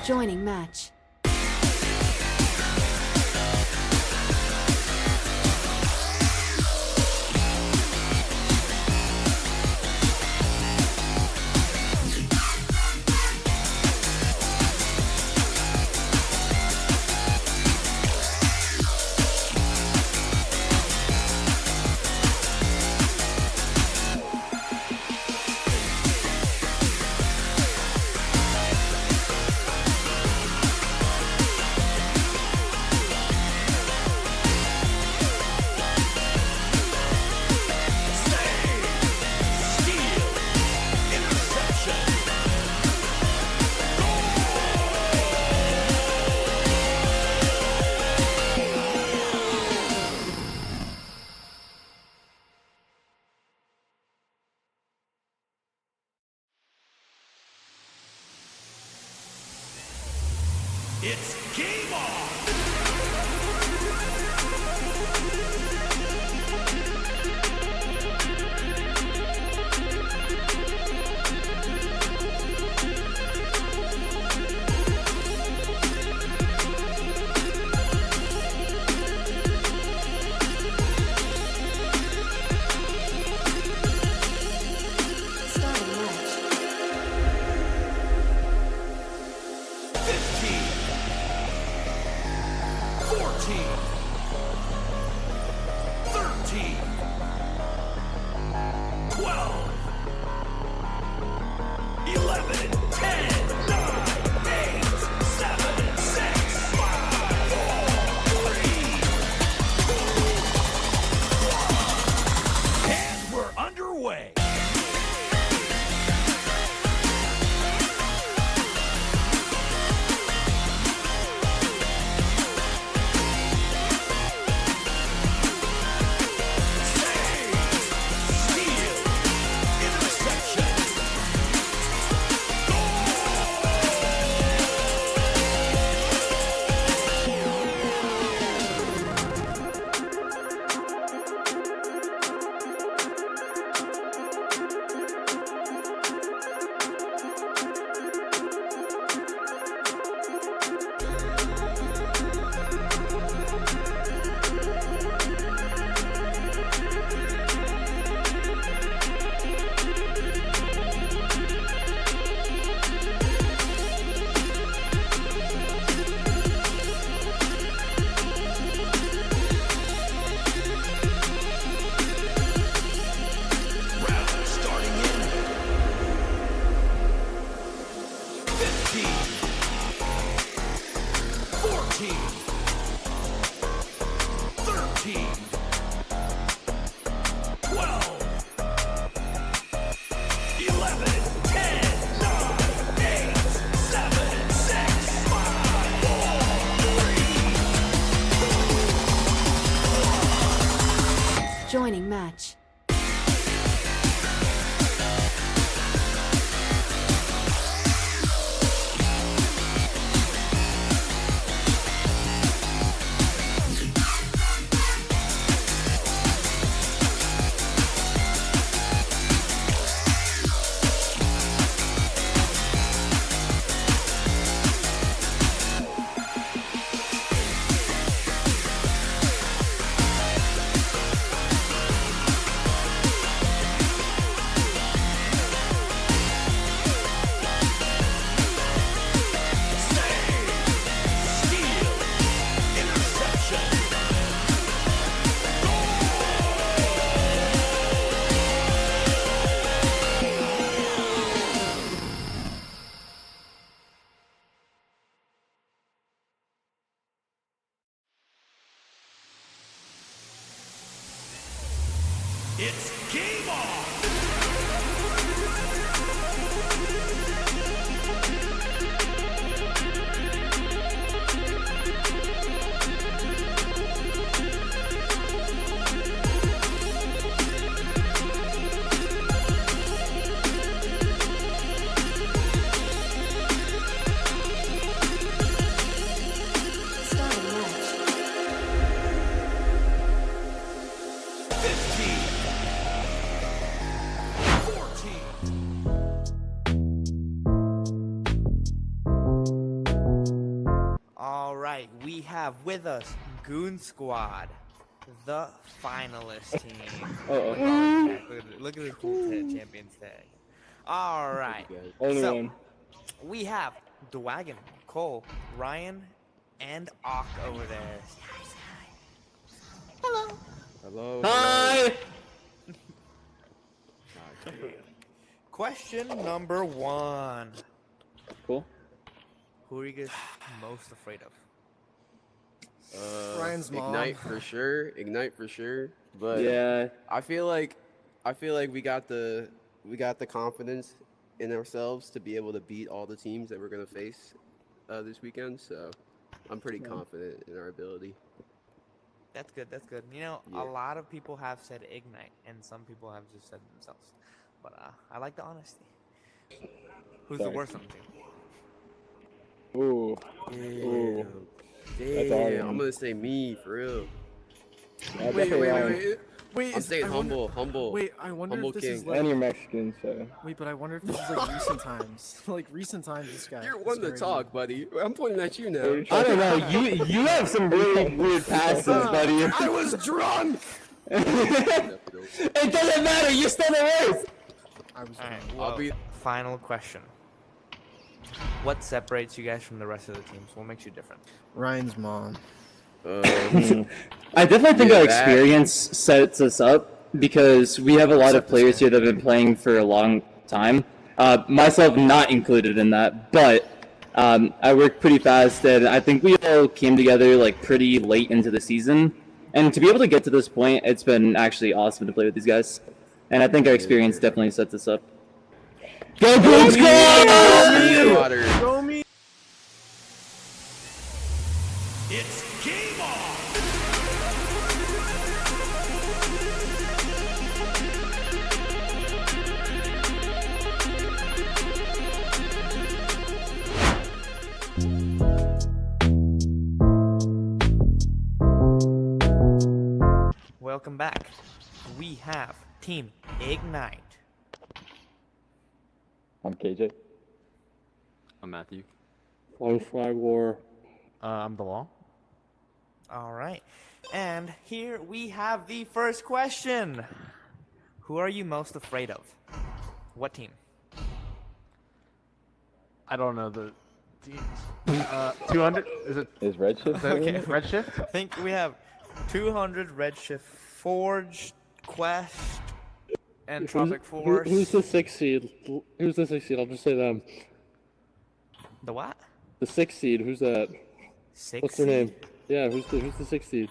Joining match. It's game on! Starting match. 15, match. It's game on! Starting match. 15, 14. All right, we have with us Goon Squad, the finalist team. Look at this cool champions tag. All right, Only so one. we have Dwagon, Cole, Ryan, and Ock over there. Hello. Hello. Hi. Question number 1. Cool. Who are you guys most afraid of? Ryan's mom. Ignite for sure. Ignite for sure. But Yeah. I feel like we got the confidence in ourselves to be able to beat all the teams that we're gonna face this weekend. So I'm pretty confident in our ability. That's good. That's good. You know, Yeah. a lot of people have said Ignite, and some people have just said themselves. But I like the honesty. Who's the Sorry. worst on the team? Ooh. Damn. That's hard. I'm gonna say me for real. Wait, I'm saying I wonder- humble. Wait, I wonder Humble if this king. is like. And you're Mexican, so. Wait, but I wonder if this is like recent times. Like recent times, this guy. You're is one to very- talk, buddy. I'm pointing at you now. I don't know. You have some really weird passes, buddy. I was drunk. It doesn't matter. You're still the worst. I was. All right. I'll Well, be- final question. What separates you guys from the rest of the teams? What makes you different? Ryan's mom. I definitely think Yeah, our that- experience sets us up because we have a lot of players here that have been playing for a long time. Myself not included in that, but I worked pretty fast, and I think we all came together like pretty late into the season. And to be able to get to this point, it's been actually awesome to play with these guys. And I think our experience definitely sets us up. Go Goon Squad! Water. Show me. It's game on! Welcome back. We have Team Ignite. I'm KJ. I'm Matthew. I'm Flag War. I'm the law. All right. And here we have the first question. Who are you most afraid of? What team? I don't know the teams. 200 is it? Is Redshift? Okay. Redshift? I think we have 200, Redshift, Forge, Quest, and Tropic Force. Who's the 6th seed? Who's the 6th seed? I'll just say them. The what? The 6th seed. Who's that? 6th What's their seed? name? Yeah, who's the 6th seed?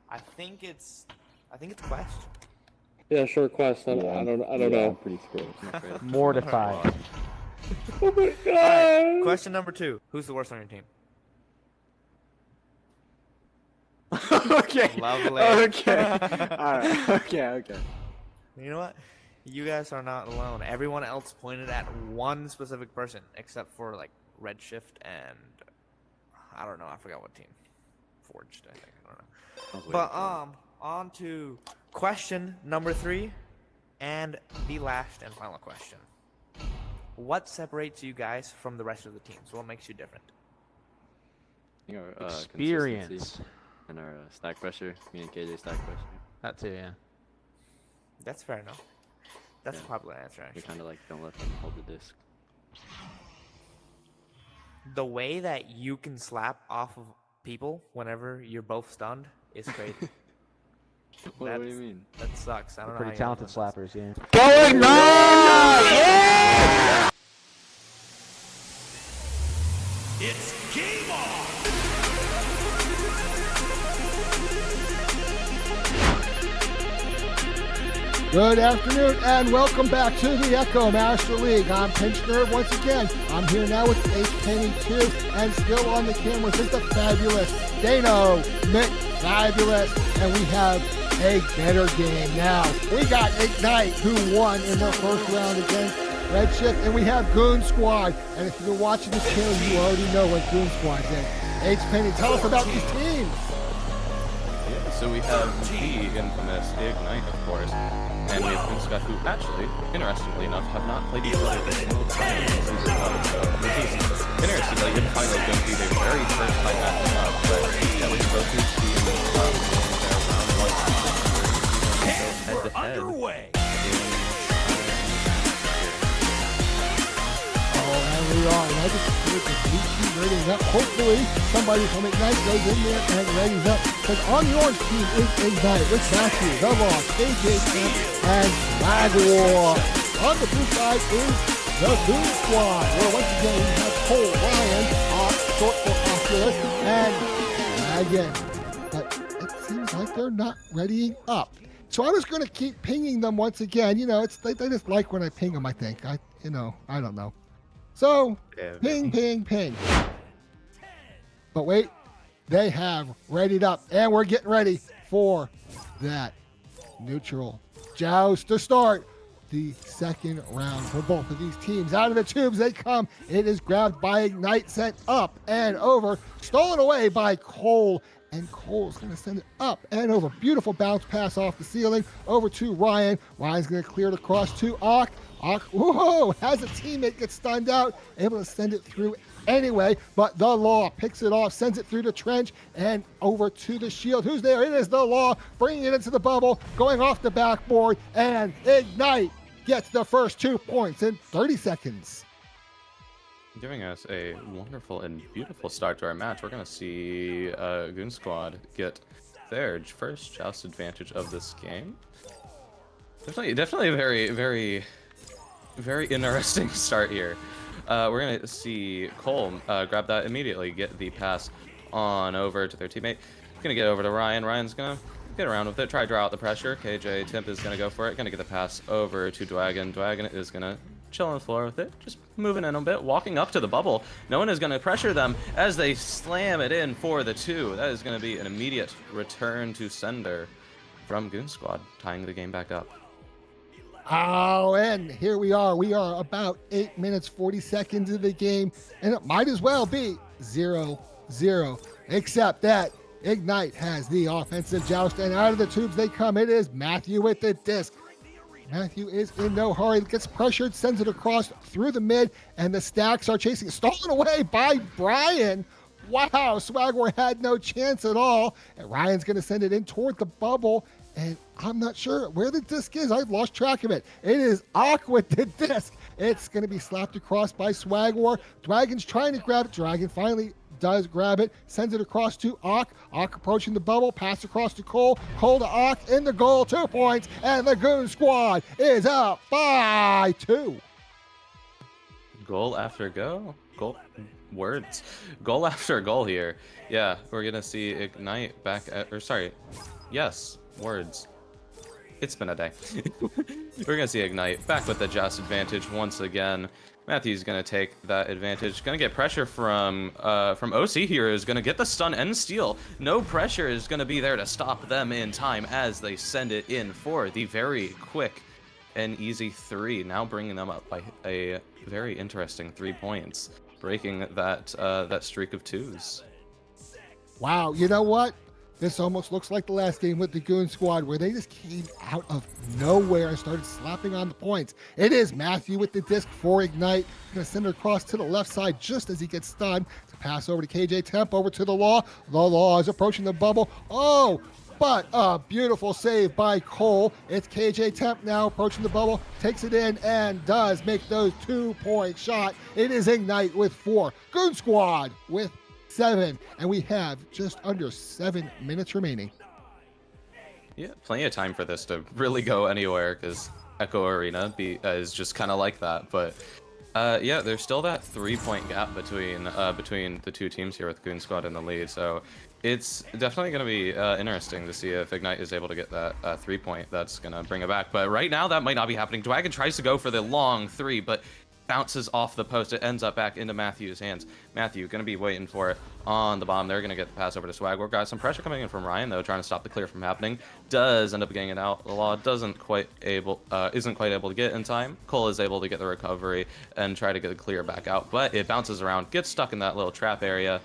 I think it's Quest. Yeah, sure. Quest. I don't know. I'm pretty scared. Mortified. Oh my god. Alright, question number 2. Who's the worst on your team? Okay. Lovely. Okay. Alright. Okay. You know what? You guys are not alone. Everyone else pointed at one specific person, except for like Redshift and I don't know. I forgot what team. Forged, I think. I don't know. But on to question number 3, and the last and final question. What separates you guys from the rest of the teams? What makes you different? Our, Experience. And our stack pressure. Me and KJ stack pressure. That too, yeah. That's fair enough. That's a popular answer, We actually. kind of like don't let them hold the disc. The way that you can slap off of people whenever you're both stunned is crazy. What do you mean? That sucks. I don't know. Pretty how you talented do that. slappers, yeah. Going on! Yeah! It's game on! Good afternoon and welcome back to the Echo Master League. I'm Pinch Nerd once again. I'm here now with Penny 2 and still on the cameras is the fabulous Dano McFabulous. And we have a better game now. We got Ignite who won in their first round against Redshift, and we have Goon Squad. And if you're watching this channel, you already know what Goon Squad is. Penny, tell us about these teams. Yeah, so we have the infamous Ignite, of course, and we have Goonsquad, who actually, interestingly enough, have not played each other a single time in season 1. So this is interesting that you're finally going to be their very first time matching up. But yeah, we both need to be in their round 1 head-to-head. Underway. And we are ready to the rating up. Hopefully, somebody from Ignite goes in there and readies up. Because on the orange team is Ignite with Matthew, The Law, KJ Kemp, and Magwar. On the blue side is the Goon Squad, where once again we have Cole, Ryan, short for Oculus, and Megan. But it seems like they're not readying up. So I'm just going to keep pinging them once again. You know, it's they just like when I ping them, I think. I don't know. So, ping, ping, ping. But wait, they have readied up, and we're getting ready for that neutral joust to start the second round for both of these teams. Out of the tubes they come. It is grabbed by Ignite, sent up and over, stolen away by Cole. And Cole's going to send it up and over. Beautiful bounce pass off the ceiling over to Ryan. Ryan's going to clear it across to Ak. Ak, whoa, has a teammate get stunned out, able to send it through anyway, but The Law picks it off, sends it through the trench and over to the shield. Who's there? It is The Law, bringing it into the bubble, going off the backboard, and Ignite gets the first 2 points in 30 seconds. Giving us a wonderful and beautiful start to our match. We're going to see Goon Squad get their first joust advantage of this game. Definitely a very, very, very interesting start here. We're going to see Cole grab that immediately, get the pass on over to their teammate. Going to get over to Ryan. Ryan's going to get around with it, try to draw out the pressure. KJ Timp is going to go for it. Going to get the pass over to Dwagon. Dwagon is going to chill on the floor with it, just moving in a bit, walking up to the bubble. No one is going to pressure them as they slam it in for the 2. That is going to be an immediate return to sender from Goon Squad, tying the game back up. Oh, and here we are. We are about 8 minutes, 40 seconds of the game, and it might as well be 0-0, except that Ignite has the offensive joust, and out of the tubes they come. It is Matthew with the disc. Matthew is in no hurry, gets pressured, sends it across through the mid, and the stacks are chasing. Stolen away by Brian. Wow, Swagwar had no chance at all. And Ryan's going to send it in toward the bubble, and I'm not sure where the disc is. I've lost track of it. It is Ak with the disc. It's going to be slapped across by Swagwar. Dragon's trying to grab it. Dragon finally does grab it, sends it across to Ak. Ak approaching the bubble, pass across to Cole. Cole to Ak in the goal, 2 points, and the Goon Squad is up by 2. Goal after goal? Goal? Words. Goal after goal here. Yeah, we're going to see Ignite back at, or sorry, yes, words. It's been a day. We're gonna see Ignite back with the Joust advantage once again. Matthew's gonna take that advantage. Gonna get pressure from OC here. Is gonna get the stun and steal. No pressure is gonna be there to stop them in time as they send it in for the very quick and easy 3. Now bringing them up by a very interesting 3 points, breaking that that streak of 2s. Wow, you know what? This almost looks like the last game with the Goon Squad, where they just came out of nowhere and started slapping on the points. It is Matthew with the disc for Ignite. Going to send it across to the left side just as he gets stunned. To pass over to KJ Temp, over to the Law. The Law is approaching the bubble. Oh, but a beautiful save by Cole. It's KJ Temp now approaching the bubble, takes it in, and does make those 2-point shot. It is Ignite with 4. Goon Squad with 7, and we have just under 7 minutes remaining. Yeah, plenty of time for this to really go anywhere, because Echo Arena is just kind of like that. But yeah, there's still that 3-point gap between the two teams here with Goon Squad in the lead. So it's definitely going to be interesting to see if Ignite is able to get that 3-point that's going to bring it back. But right now, that might not be happening. Dwagon tries to go for the long 3, but bounces off the post. It ends up back into Matthew's hands. Matthew going to be waiting for it on the bomb. They're going to get the pass over to Swagwar. Got some pressure coming in from Ryan, though, trying to stop the clear from happening. Does end up getting it out. The Law isn't quite able to get in time. Cole is able to get the recovery and try to get the clear back out, but it bounces around, gets stuck in that little trap area.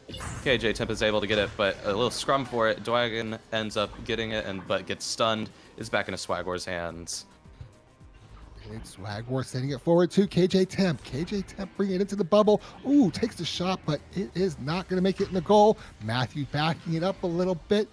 KJ Temp is able to get it, but a little scrum for it. Dwagon ends up getting it, but gets stunned. Is back into Swagwar's hands. It's Swagwar sending it forward to KJ Temp. KJ Temp bringing it into the bubble. Ooh, takes the shot, but it is not going to make it in the goal. Matthew backing it up a little bit,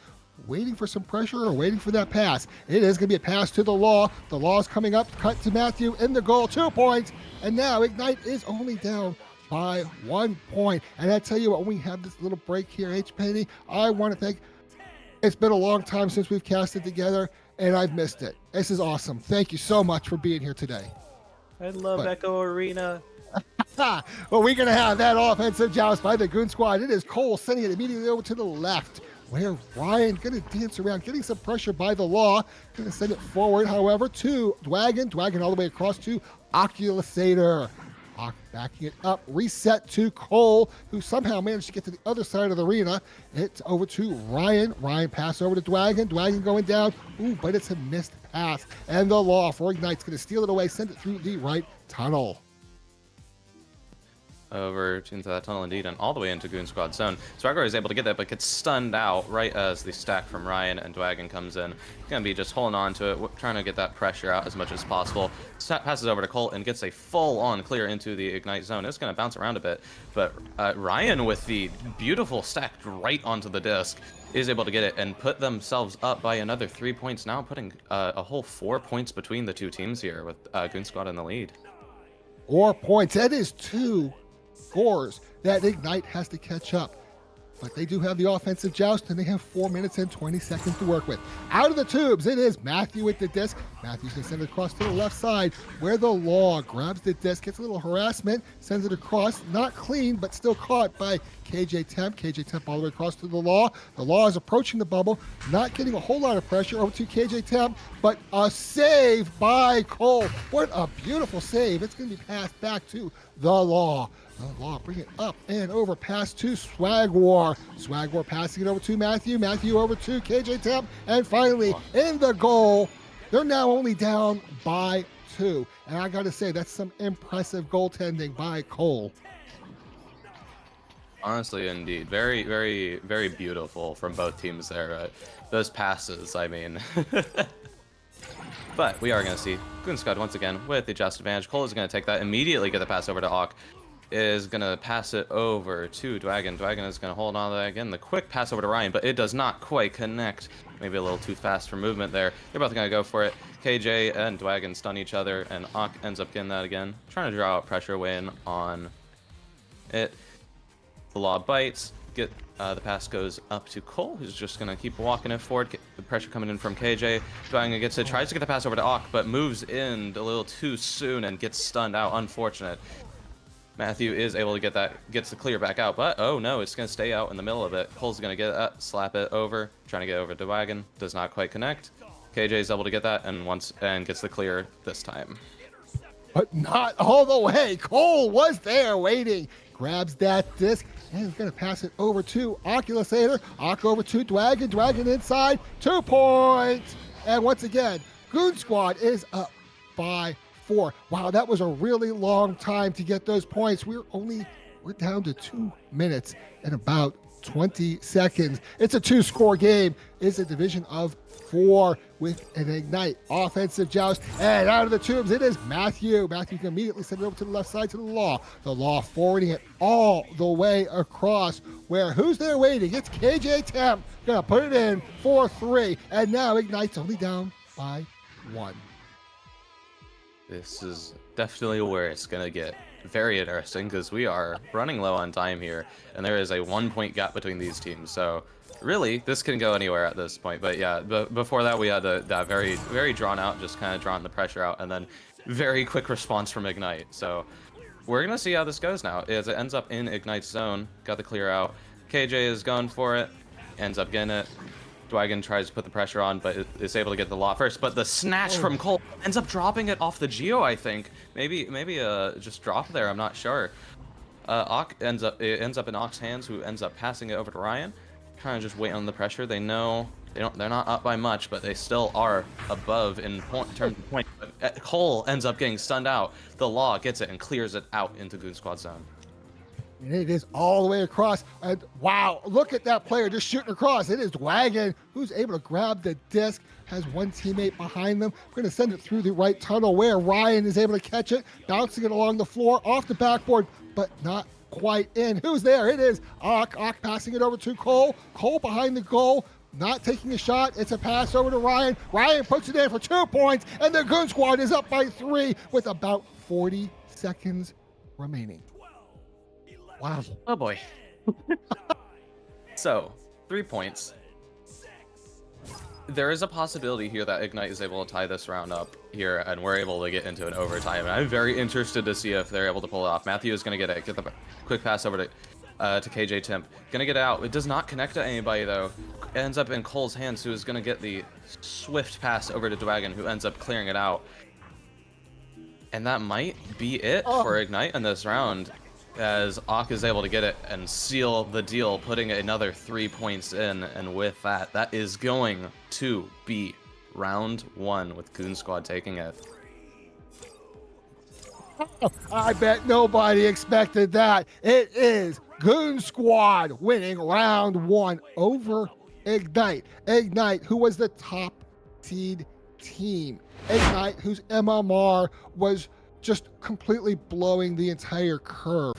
waiting for some pressure or waiting for that pass. It is going to be a pass to the Law. The Law is coming up, cut to Matthew in the goal, 2 points. And now Ignite is only down by 1 point. And I tell you what, when we have this little break here, H. Penny, I want to thank. It's been a long time since we've casted together, and I've missed it. This is awesome. Thank you so much for being here today. I love Echo Arena. Well, we're going to have that offensive joust by the Goon Squad. It is Cole sending it immediately over to the left, where Ryan going to dance around, getting some pressure by the Law. Going to send it forward, however, to Dwagon. Dwagon all the way across to Oculusator. Backing it up, reset to Cole, who somehow managed to get to the other side of the arena. It's over to Ryan. Ryan pass over to Dwagon. Dwagon going down. Ooh, but it's a missed pass. And the Law for Ignite's going to steal it away, send it through the right tunnel. Over into that tunnel indeed, and all the way into Goon Squad zone. Swagwar is able to get that, but gets stunned out right as the stack from Ryan and Dwagon comes in. Gonna be just holding on to it, trying to get that pressure out as much as possible. Passes over to Colt and gets a full-on clear into the Ignite zone. It's gonna bounce around a bit, but Ryan with the beautiful stack right onto the disc is able to get it and put themselves up by another 3 points, now putting a whole 4 points between the two teams here with Goon Squad in the lead. 4 points. That is 2 scores that Ignite has to catch up. But they do have the offensive joust, and they have 4 minutes and 20 seconds to work with. Out of the tubes, it is Matthew with the disc. Matthew's going to send it across to the left side, where the Law grabs the disc, gets a little harassment, sends it across. Not clean, but still caught by KJ Temp. KJ Temp all the way across to the Law. The Law is approaching the bubble, not getting a whole lot of pressure over to KJ Temp, but a save by Cole. What a beautiful save. It's going to be passed back to the Law. The Law bring it up and over, pass to Swagwar. Swagwar passing it over to Matthew. Matthew over to KJ Temp. And finally, in the goal, they're now only down by 2. And I got to say, that's some impressive goaltending by Cole. Honestly, indeed. Very, very, very beautiful from both teams there. Those passes, I mean. But we are going to see Goon Squad once again with the just advantage. Cole is going to take that, immediately get the pass over to Auk. Is going to pass it over to Dwagon. Dwagon is going to hold on to that again. The quick pass over to Ryan, but it does not quite connect. Maybe a little too fast for movement there. They're both going to go for it. KJ and Dwagon stun each other, and Auk ends up getting that again. Trying to draw out pressure win on it. The Law bites. The pass goes up to Cole, who's just going to keep walking it forward. Get the pressure coming in from KJ. Dwagon gets it, tries to get the pass over to Auk, but moves in a little too soon and gets stunned out. Unfortunate. Matthew is able to get that, gets the clear back out, but oh no, it's going to stay out in the middle of it. Cole's going to get that, slap it over, trying to get over to Dwagon, does not quite connect. KJ is able to get that and gets the clear this time. But not all the way. Cole was there waiting. Grabs that disc and is going to pass it over to Oculusator. Ock over to Dwagon. Dwagon inside. 2 points. And once again, Goon Squad is up by 4. Wow, that was a really long time to get those points. We're down to 2 minutes and about 20 seconds. It's a 2-score game. It's a division of 4 with an Ignite offensive joust. And out of the tubes, it is Matthew. Matthew can immediately send it over to the left side to the Law. The Law forwarding it all the way across where who's there waiting? It's KJ Temp. Gonna put it in for 3. And now Ignite's only down by 1. This is definitely where it's going to get very interesting because we are running low on time here, and there is a 1-point gap between these teams. So really, this can go anywhere at this point. But yeah, before that, we had that very, very drawn out, just kind of drawing the pressure out, and then very quick response from Ignite. So we're going to see how this goes now. As it ends up in Ignite's zone, got the clear out. KJ is going for it, ends up getting it. Dwagon tries to put the pressure on, but is able to get the lot first. But the snatch from Cole ends up dropping it off the Geo, I think. Maybe just drop there, I'm not sure. It ends up in Ock's hands, who ends up passing it over to Ryan. Trying to just wait on the pressure. They know they're not up by much, but they still are above in terms of points. But Cole ends up getting stunned out. The Law gets it and clears it out into Goon Squad zone. And it is all the way across. And wow, look at that player just shooting across. It is Dwagon who's able to grab the disc, has one teammate behind them. We're going to send it through the right tunnel where Ryan is able to catch it, bouncing it along the floor, off the backboard, but not quite in. Who's there? It is Ock. Ock passing it over to Cole. Cole behind the goal, not taking a shot. It's a pass over to Ryan. Ryan puts it in for 2 points, and the Goon Squad is up by 3 with about 40 seconds remaining. Wow. Oh boy. So, 3 points. There is a possibility here that Ignite is able to tie this round up here, and we're able to get into an overtime. And I'm very interested to see if they're able to pull it off. Matthew is going to get the quick pass over to KJ Temp. Gonna get it out. It does not connect to anybody though. It ends up in Cole's hands, who is going to get the swift pass over to Dwagon, who ends up clearing it out. And that might be it for Ignite in this round, as Ock is able to get it and seal the deal, putting another 3 points in. And with that, that is going to be round 1 with Goon Squad taking it. I bet nobody expected that. It is Goon Squad winning round 1 over Ignite. Ignite, who was the top seed team. Ignite, whose MMR was just completely blowing the entire curve.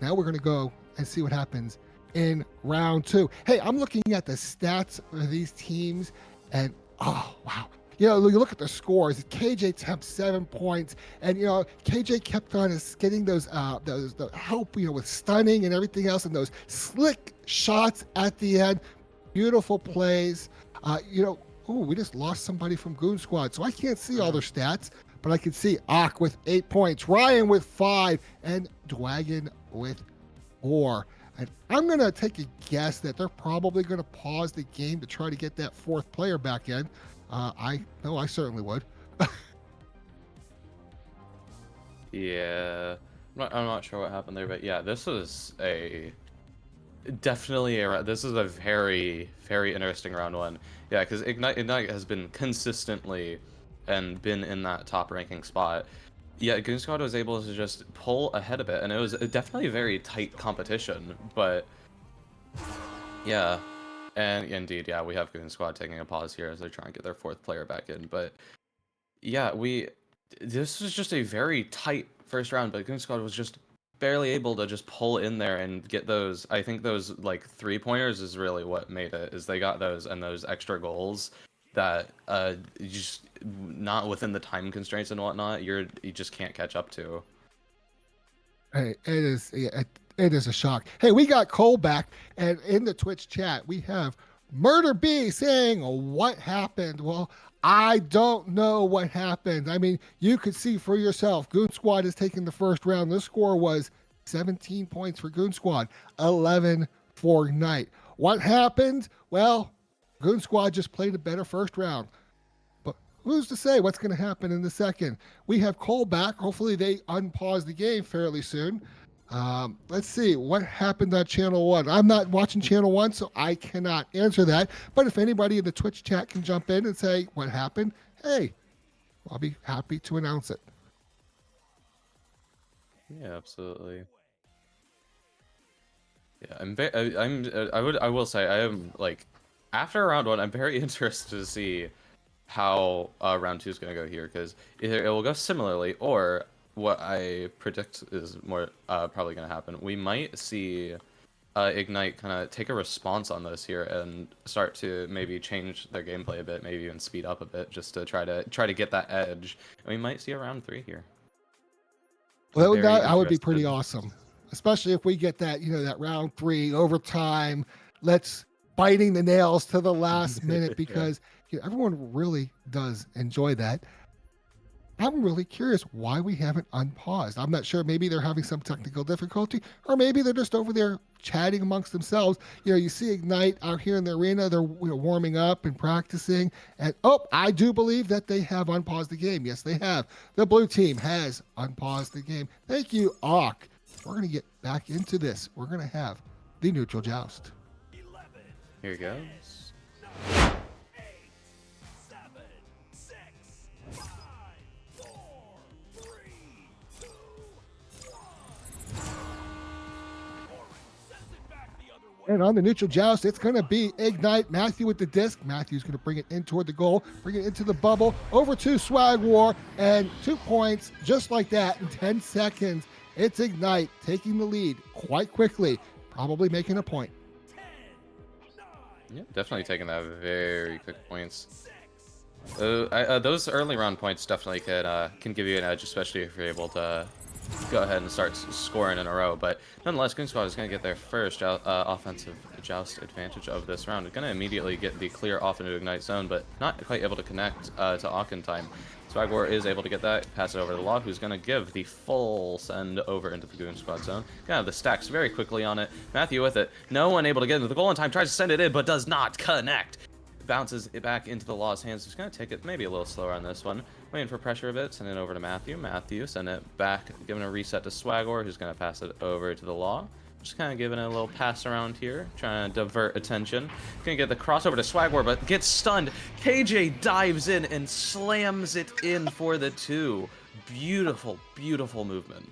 Now we're going to go and see what happens in round 2. Hey, I'm looking at the stats of these teams, and oh, wow. You know, you look at the scores. KJ Temp 7 points, and you know KJ kept on getting those the help, you know, with stunning and everything else, and those slick shots at the end. Beautiful plays. You know, ooh, we just lost somebody from Goon Squad, so I can't see all their stats, but I can see Ock with 8 points, Ryan with 5, and Dwagon with 4. And I'm going to take a guess that they're probably going to pause the game to try to get that 4th player back in. I certainly would. Yeah, I'm not sure what happened there, but yeah, this is definitely a very, very interesting round 1. Yeah, because Ignite has been consistently and been in that top ranking spot. Yeah, Goon Squad was able to just pull ahead of it, and it was definitely a very tight competition, but yeah. And indeed, yeah, we have Goon Squad taking a pause here as they try and get their 4th player back in. But yeah, this was just a very tight first round, but Goon Squad was just barely able to just pull in there and get those. I think those like 3-pointers is really what made it, is they got those and those extra goals that just not within the time constraints and whatnot, you just can't catch up to. Hey, it is a shock. Hey, we got Cole back, and in the Twitch chat, we have Murder B saying, what happened? Well, I don't know what happened. I mean, you could see for yourself. Goon Squad is taking the first round. The score was 17 points for Goon Squad, 11 for Ignite. What happened? Well, Goon Squad just played a better first round. But who's to say what's going to happen in the second? We have Cole back. Hopefully they unpause the game fairly soon. Let's see what happened on Channel 1. I'm not watching Channel 1, so I cannot answer that. But if anybody in the Twitch chat can jump in and say what happened, hey, I'll be happy to announce it. Yeah, absolutely. Yeah, I will say I am like, after round 1, I'm very interested to see how round 2 is going to go here, because either it will go similarly, or what I predict is more probably going to happen. We might see Ignite kind of take a response on this here and start to maybe change their gameplay a bit, maybe even speed up a bit, just to try to get that edge. And we might see a round 3 here. Well, that would be pretty awesome, especially if we get that, that round 3 overtime. Let's biting the nails to the last minute, because everyone really does enjoy that. I'm really curious why we haven't unpaused. I'm not sure. Maybe they're having some technical difficulty, or maybe they're just over there chatting amongst themselves. You see Ignite out here in the arena. They're warming up and practicing. And, I do believe that they have unpaused the game. Yes, they have. The blue team has unpaused the game. Thank you, Auk. We're going to get back into this. We're going to have the neutral joust. Here it goes. And on the neutral joust, it's going to be Ignite. Matthew with the disc. Matthew's going to bring it in toward the goal, bring it into the bubble, over to Swag War, and 2 points just like that in 10 seconds. It's Ignite taking the lead quite quickly, probably making a point. Yeah, definitely taking that very quick points. Those early round points definitely can give you an edge, especially if you're able to go ahead and start scoring in a row. But nonetheless, Goon Squad is going to get their first offensive joust advantage of this round. It's going to immediately get the clear off into Ignite zone, but not quite able to connect to Auk in time. Swag War is able to get that, pass it over to Law, who's going to give the full send over into the Goon Squad zone. Gonna have the stacks very quickly on it. Matthew with it. No one able to get into the goal in time. Tries to send it in, but does not connect. Bounces it back into the Law's hands. He's going to take it maybe a little slower on this one. Waiting for pressure a bit. Send it over to Matthew. Matthew, send it back. Giving a reset to Swag War, who's going to pass it over to the Law. Just kind of giving it a little pass around here, trying to divert attention. Gonna get the crossover to Swag War, but gets stunned. KJ dives in and slams it in for the 2. Beautiful, beautiful movement.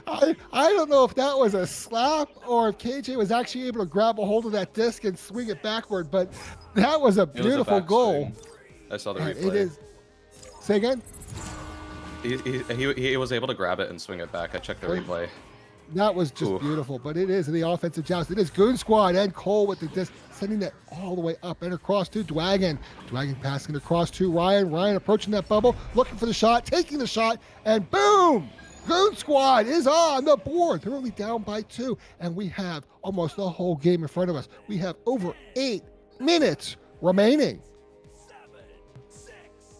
I don't know if that was a slap or if KJ was actually able to grab a hold of that disc and swing it backward, but that was a beautiful goal. I saw the replay. It is. Say again? He was able to grab it and swing it back. I checked the replay. That was just beautiful, but it is the offensive joust. It is Goon Squad and Cole with the disc, sending that all the way up and across to Dwagon. Dwagon passing across to Ryan. Ryan approaching that bubble, looking for the shot, taking the shot, and boom! Goon Squad is on the board. They're only down by 2, and we have almost the whole game in front of us. We have over 8 minutes remaining.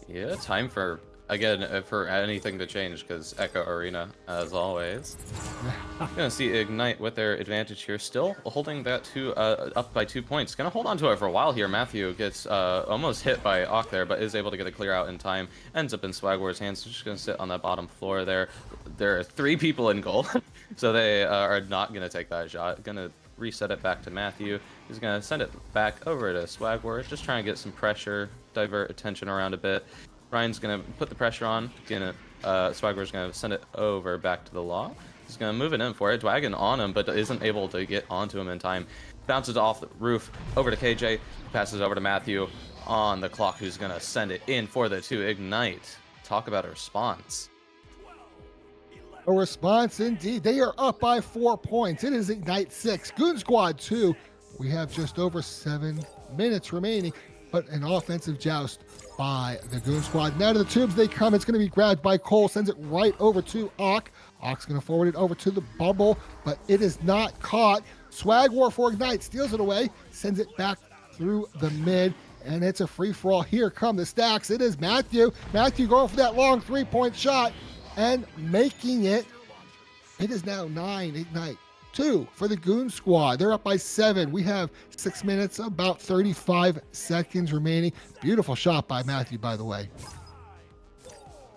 Yeah, time for anything to change, because Echo Arena, as always. Gonna see Ignite with their advantage here, still holding that up by 2 points. Gonna hold on to it for a while here. Matthew gets almost hit by Auk there, but is able to get a clear out in time. Ends up in Swag War's hands, so just gonna sit on that bottom floor there. There are 3 people in goal, so they are not gonna take that shot. Gonna reset it back to Matthew. He's gonna send it back over to Swag War, just trying to get some pressure, divert attention around a bit. Ryan's gonna put the pressure on. Swag War's gonna send it over back to the Law. He's gonna move it in for it. Dwagon on him, but isn't able to get onto him in time. Bounces off the roof over to KJ. Passes over to Matthew on the clock, who's gonna send it in for the 2. Ignite. Talk about a response. A response indeed. They are up by 4 points. It is Ignite 6, Goon Squad 2. We have just over 7 minutes remaining, but an offensive joust by the Goon Squad. Now to the tubes they come. It's going to be grabbed by Cole, sends it right over to Auk. Auk's going to forward it over to the bubble, but it is not caught. Swag War for Ignite steals it away, sends it back through the mid, and it's a free-for-all. Here come the stacks. It is Matthew. Matthew going for that long 3-point shot and making it. It is now 9 Ignite, 2 for the Goon Squad. They're up by 7. We have 6 minutes, about 35 seconds remaining. Beautiful shot by Matthew, by the way.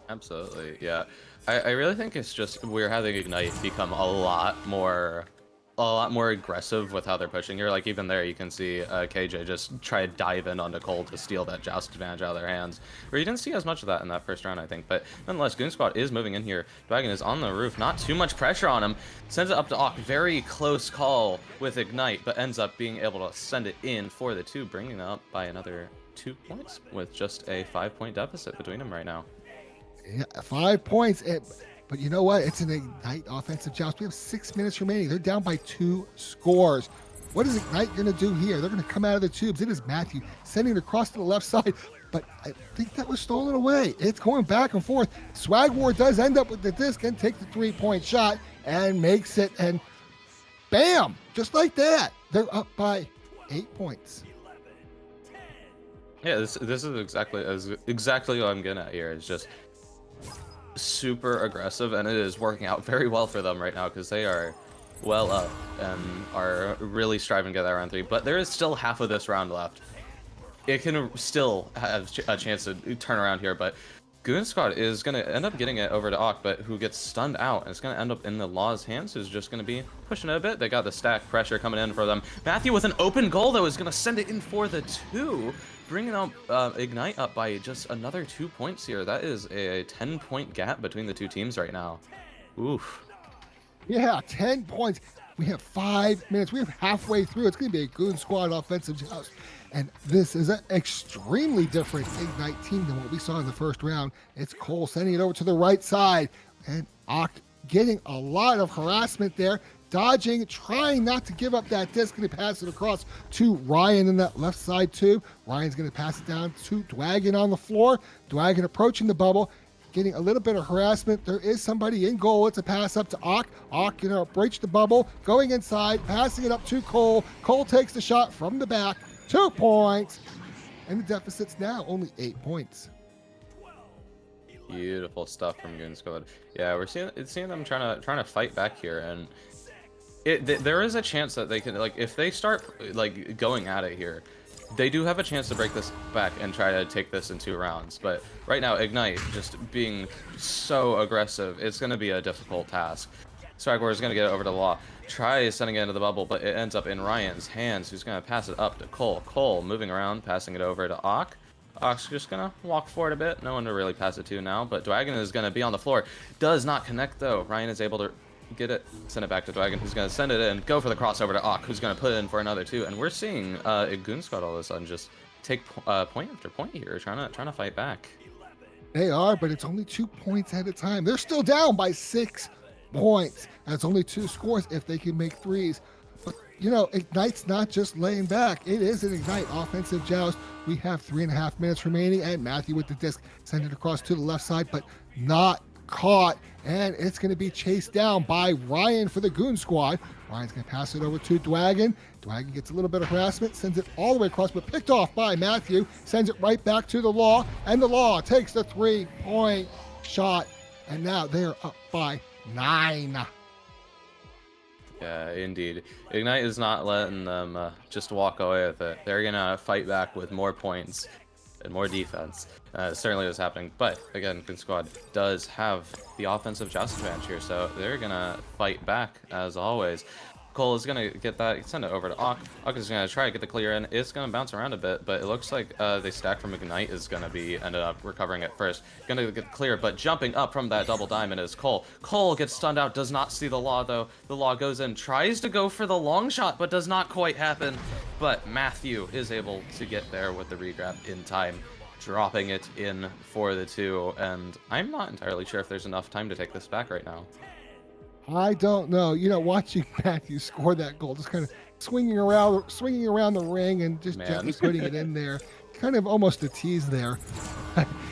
Absolutely, yeah. I really think it's just we're having Ignite become a lot more aggressive with how they're pushing here. Like even there, you can see KJ just try to dive in onto Cole to steal that joust advantage out of their hands. Where you didn't see as much of that in that first round, I think. But nonetheless, Goon Squad is moving in here. Dwagon is on the roof, not too much pressure on him. Sends it up to Ock. Very close call with Ignite, but ends up being able to send it in for the 2, bringing it up by another 2 points with just a 5-point deficit between them right now. Yeah, 5 points. But you know what? It's an Ignite offensive joust. We have 6 minutes remaining. They're down by 2 scores. What is Ignite going to do here? They're going to come out of the tubes. It is Matthew sending it across to the left side, but I think that was stolen away. It's going back and forth. Swag War does end up with the disc and take the 3-point shot and makes it, and bam! Just like that, they're up by 8 points. Yeah, this is exactly what I'm getting at here. It's just super aggressive, and it is working out very well for them right now because they are well up and are really striving to get that round 3. But there is still half of this round left. It can still have a chance to turn around here, but Goon Squad is going to end up getting it over to Ock, but who gets stunned out, and it's going to end up in the Law's hands, who's just going to be pushing it a bit. They got the stack pressure coming in for them. Matthew with an open goal, though, is going to send it in for the 2, bringing up Ignite up by just another 2 points here. That is a 10-point gap between the 2 teams right now. Oof. Yeah, 10 points. We have 5 minutes. We're halfway through. It's going to be a Goon Squad offensive joust. And this is an extremely different Ignite team than what we saw in the first round. It's Cole sending it over to the right side. And Ock getting a lot of harassment there. Dodging, trying not to give up that disc. Going to pass it across to Ryan in that left side too. Ryan's going to pass it down to Dwagon on the floor. Dwagon approaching the bubble. Getting a little bit of harassment. There is somebody in goal. It's a pass up to Ock. Ock, breach the bubble. Going inside, passing it up to Cole. Cole takes the shot from the back. 2 points. And the deficit's now only 8 points. Beautiful stuff from Goon Squad. Yeah, we're seeing them trying to fight back here, and there is a chance that they can, like, if they start like going at it here, they do have a chance to break this back and try to take this in 2 rounds. But right now, Ignite just being so aggressive, it's going to be a difficult task. Swagwar is going to get it over to Law. Tries sending it into the bubble, but it ends up in Ryan's hands, who's going to pass it up to Cole. Cole moving around, passing it over to Ock. Ock's just going to walk forward a bit. No one to really pass it to now, but Dwagon is going to be on the floor. Does not connect, though. Ryan is able to get it, send it back to Dwagon, who's going to send it in, go for the crossover to Ock, who's going to put it in for another 2. And we're seeing Goon Squad all of a sudden just take point after point here, trying to fight back. They are, but it's only 2 points at a time. They're still down by 6 points. That's only 2 scores if they can make 3s. But Ignite's not just laying back. It is an Ignite offensive joust. We have 3.5 minutes remaining, and Matthew with the disc send it across to the left side, but not caught. And it's going to be chased down by Ryan for the Goon Squad. Ryan's going to pass it over to Dwagon. Dwagon gets a little bit of harassment, sends it all the way across, but picked off by Matthew. Sends it right back to the Law, and the Law takes the 3-point shot. And now they're up by 9. Yeah, indeed. Ignite is not letting them just walk away with it. They're going to fight back with more points and more defense. Certainly was happening. But, again, Goon Squad does have the offensive joust advantage here, so they're going to fight back, as always. Cole is going to get that, send it over to Ock. Ock is going to try to get the clear in. It's going to bounce around a bit, but it looks like they stack from Ignite is going to be ended up recovering it first. Going to get clear, but jumping up from that double diamond is Cole. Cole gets stunned out, does not see the Law, though. The Law goes in, tries to go for the long shot, but does not quite happen. But Matthew is able to get there with the regrab in time, dropping it in for the 2. And I'm not entirely sure if there's enough time to take this back right now. I don't know. Watching Matthew score that goal, just kind of swinging around the ring and just gently putting it in there, kind of almost a tease there.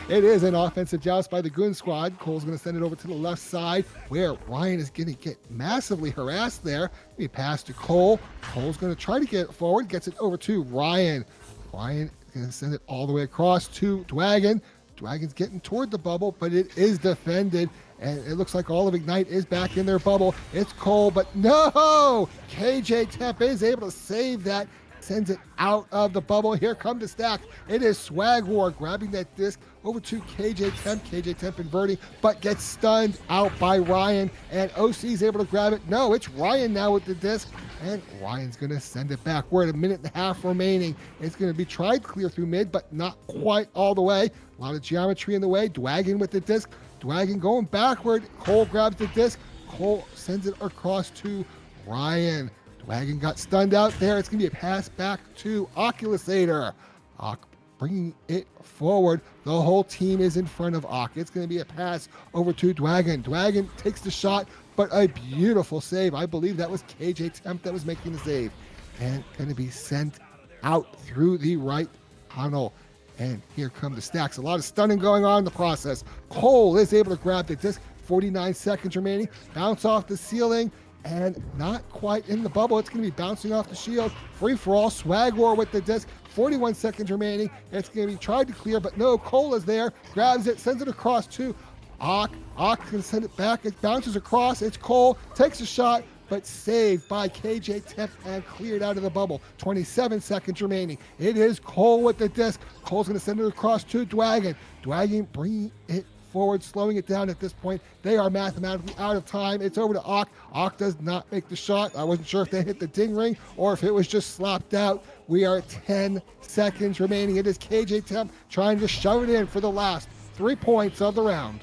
It is an offensive joust by the Goon Squad. Cole's going to send it over to the left side, where Ryan is going to get massively harassed there. He passed to Cole. Cole's going to try to get it forward, gets it over to Ryan. Ryan is going to send it all the way across to Dwagon. Dragon's getting toward the bubble, but it is defended. And it looks like all of Ignite is back in their bubble. It's Cole, but no! KJ Temp is able to save that. Sends it out of the bubble. Here come the stack. It is Swag War grabbing that disc over to KJ Temp. KJ Temp inverting, but gets stunned out by Ryan. And OC is able to grab it. No, it's Ryan now with the disc. And Ryan's going to send it back. We're at 1.5 minutes remaining. It's going to be tried clear through mid, but not quite all the way. A lot of geometry in the way. Dwagon with the disc. Dwagon going backward. Cole grabs the disc. Cole sends it across to Ryan. Dwagon got stunned out there. It's going to be a pass back to Oculusator. Ock bringing it forward. The whole team is in front of Ock. It's going to be a pass over to Dwagon. Dwagon takes the shot, but a beautiful save. I believe that was KJ Temp that was making the save. And going to be sent out through the right tunnel. And here come the stacks. A lot of stunning going on in the process. Cole is able to grab the disc. 49 seconds remaining. Bounce off the ceiling. And not quite in the bubble. It's going to be bouncing off the shield. Free for all. Swag War with the disc. 41 seconds remaining. It's going to be tried to clear, but no. Cole is there. Grabs it. Sends it across to Ock. Ock can send it back. It bounces across. It's Cole. Takes a shot, but saved by KJ Temp and cleared out of the bubble. 27 seconds remaining. It is Cole with the disc. Cole's going to send it across to Dwagon. Dwagon bringing it forward, slowing it down at this point. They are mathematically out of time. It's over to Ock. Ock does not make the shot. I wasn't sure if they hit the ding ring or if it was just slapped out. We are at 10 seconds remaining. It is KJ Temp trying to shove it in for the last 3 points of the round.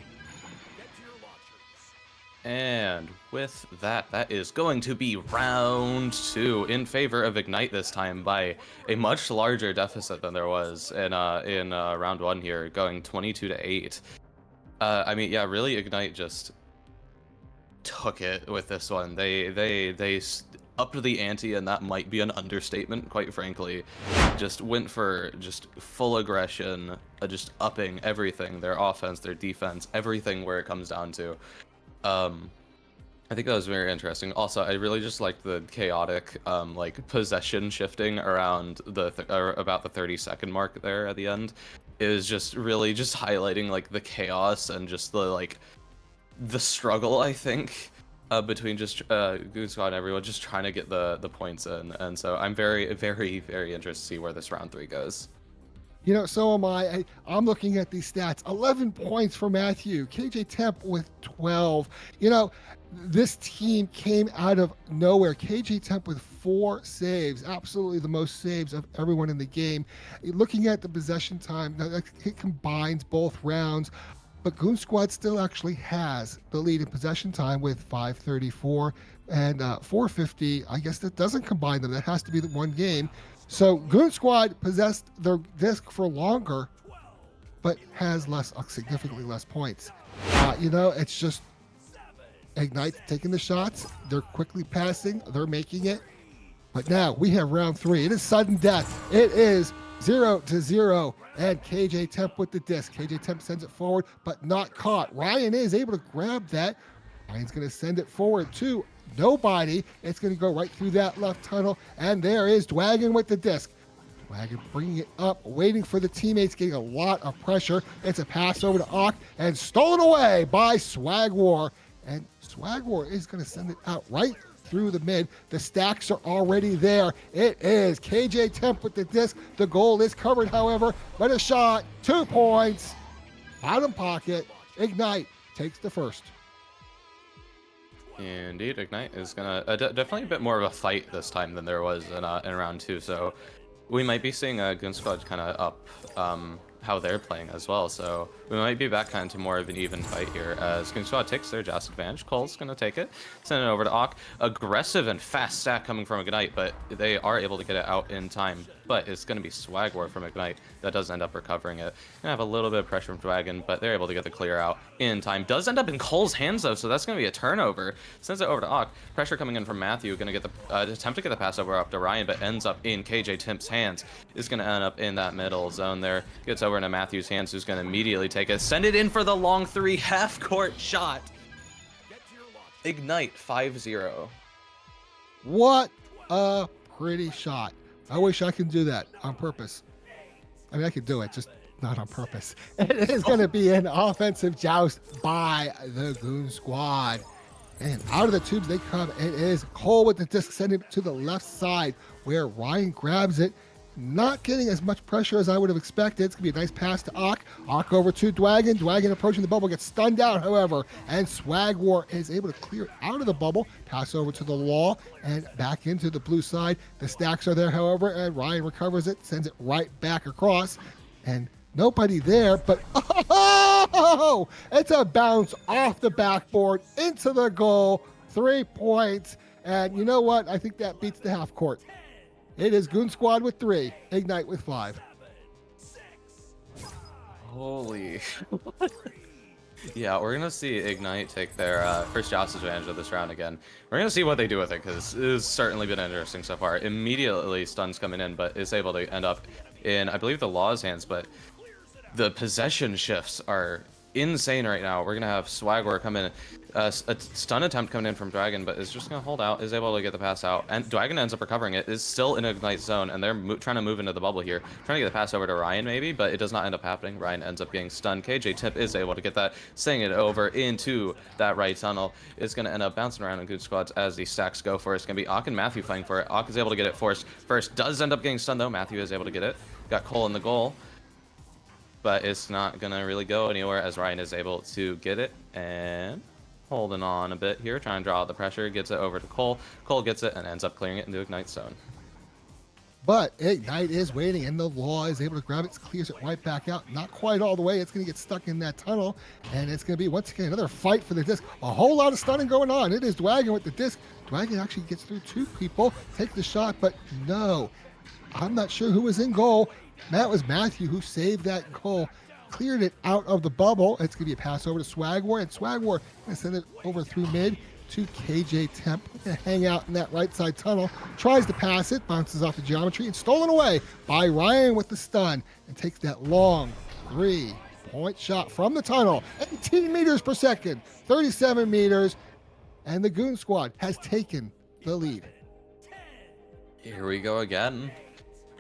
And with that, that is going to be round 2 in favor of Ignite this time by a much larger deficit than there was in round 1 here, going 22-8. I mean, yeah, really, Ignite just took it with this one. They upped the ante, and that might be an understatement, quite frankly. Just went for just full aggression, just upping everything, their offense, their defense, everything where it comes down to. I think that was very interesting. Also, I really just liked the chaotic, like possession shifting around about the 30-second mark there at the end. It was just really just highlighting like the chaos and just the struggle, I think, between just Goon Squad and everyone just trying to get the points in. And so I'm very, very, very interested to see where this round 3 goes. You know, so am I. I'm looking at these stats. 11 points for Matthew. KJ Temp with 12. You know, this team came out of nowhere. KJ Temp with 4 saves. Absolutely the most saves of everyone in the game. Looking at the possession time, it combines both rounds. But Goon Squad still actually has the lead in possession time with 534 and 450. I guess that doesn't combine them. That has to be the one game. So Goon Squad possessed their disc for longer, but has significantly less points. You know, it's just Ignite taking the shots. They're quickly passing. They're making it. But now we have round 3. It is sudden death. It is 0-0, and KJ Temp with the disc. KJ Temp sends it forward, but not caught. Ryan is able to grab that. Ryan's going to send it forward to nobody. It's going to go right through that left tunnel, and there is Dwagon with the disc. Dwagon bringing it up, waiting for the teammates, getting a lot of pressure. It's a pass over to Ock, and stolen away by Swag War. And Swag War is going to send it out right through the mid. The stacks are already there. It is KJ Temp with the disc. The goal is covered, however, but a shot, 2 points, bottom pocket. Ignite takes the first. Indeed, Ignite is gonna definitely a bit more of a fight this time than there was in round 2. So we might be seeing Goon Squad kind of up how they're playing as well. So we might be back kind of to more of an even fight here as Goon Squad takes their joust advantage. Cole's gonna take it, send it over to Ock. Aggressive and fast stack coming from Ignite, but they are able to get it out in time. But it's gonna be Swag War from Ignite that does end up recovering it. Gonna have a little bit of pressure from Dragon, but they're able to get the clear out in time. Does end up in Cole's hands though, so that's gonna be a turnover. Sends it over to Ock. Pressure coming in from Matthew, gonna get the attempt to get the pass over up to Ryan, but ends up in KJ Temp's hands. Is gonna end up in that middle zone there. Gets over into Matthew's hands, who's gonna immediately take it. Send it in for the long 3 half-court shot. Ignite 5-0. What a pretty shot. I wish I could do that on purpose. I mean, I could do it, just not on purpose. It is going to be an offensive joust by the Goon Squad. And out of the tubes they come. It is Cole with the disc sending it to the left side where Ryan grabs it. Not getting as much pressure as I would have expected. It's going to be a nice pass to Ock. Ock over to Dwagon. Dwagon approaching the bubble, gets stunned out, however. And Swag War is able to clear out of the bubble. Pass over to the Law and back into the blue side. The stacks are there, however, and Ryan recovers it, sends it right back across. And nobody there, but oh, it's a bounce off the backboard into the goal. 3 points. And you know what? I think that beats the half court. It is Goon Squad with 3, Ignite with 5. Holy. Yeah, we're going to see Ignite take their first joust advantage of this round again. We're going to see what they do with it, because it has certainly been interesting so far. Immediately, Stun's coming in, but is able to end up in, I believe, the Law's hands, but the possession shifts are insane right now. We're going to have Swagwar come in, a stun attempt coming in from Dragon, but is just going to hold out, is able to get the pass out, and Dragon ends up recovering it, is still in Ignite zone, and they're trying to move into the bubble here, trying to get the pass over to Ryan maybe, but it does not end up happening. Ryan ends up getting stunned. KJ Tip is able to get that, sending it over into that right tunnel. It's going to end up bouncing around in Goon Squads as the stacks go for it. It's going to be Ock and Matthew fighting for it. Ock is able to get it forced first, does end up getting stunned though. Matthew is able to get it. Got Cole in the goal, but it's not going to really go anywhere as Ryan is able to get it and holding on a bit here, trying to draw out the pressure, gets it over to Cole. Cole gets it and ends up clearing it into Ignite zone. But Ignite is waiting, and the Law is able to grab it, clears it right back out. Not quite all the way. It's going to get stuck in that tunnel, and it's going to be, once again, another fight for the disc. A whole lot of stunning going on. It is Dwagon with the disc. Dwagon actually gets through 2 people, takes the shot, but no. I'm not sure who was in goal. That was Matthew who saved that goal, cleared it out of the bubble. It's going to be a pass over to Swagwar, and Swagwar going to send it over through mid to KJ Temp. Going to hang out in that right side tunnel, tries to pass it, bounces off the geometry, and stolen away by Ryan with the stun, and takes that long 3-point shot from the tunnel. 18 meters per second, 37 meters, and the Goon Squad has taken the lead. Here we go again.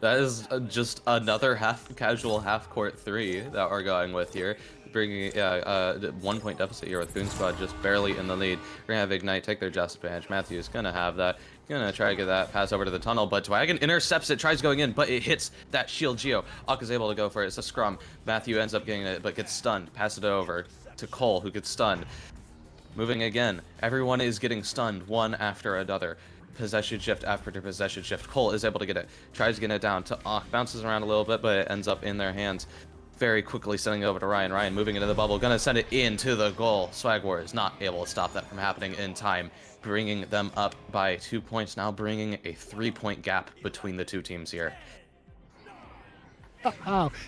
That is just another casual half-court 3 that we're going with here. Bringing 1 point deficit here with Goon Squad just barely in the lead. We're going to have Ignite take their just advantage. Matthew's going to have that. Going to try to get that pass over to the tunnel, but Dwagon intercepts it, tries going in, but it hits that shield Geo. Ock is able to go for it. It's a scrum. Matthew ends up getting it, but gets stunned. Pass it over to Cole, who gets stunned. Moving again. Everyone is getting stunned one after another. Possession shift after possession shift. Cole is able to get it, tries to get it down to Ock, bounces around a little bit, but it ends up in their hands very quickly, sending it over to Ryan. Ryan moving into the bubble, gonna send it into the goal. Swagwar is not able to stop that from happening in time, bringing them up by 2 points, now bringing a 3-point gap between the two teams here.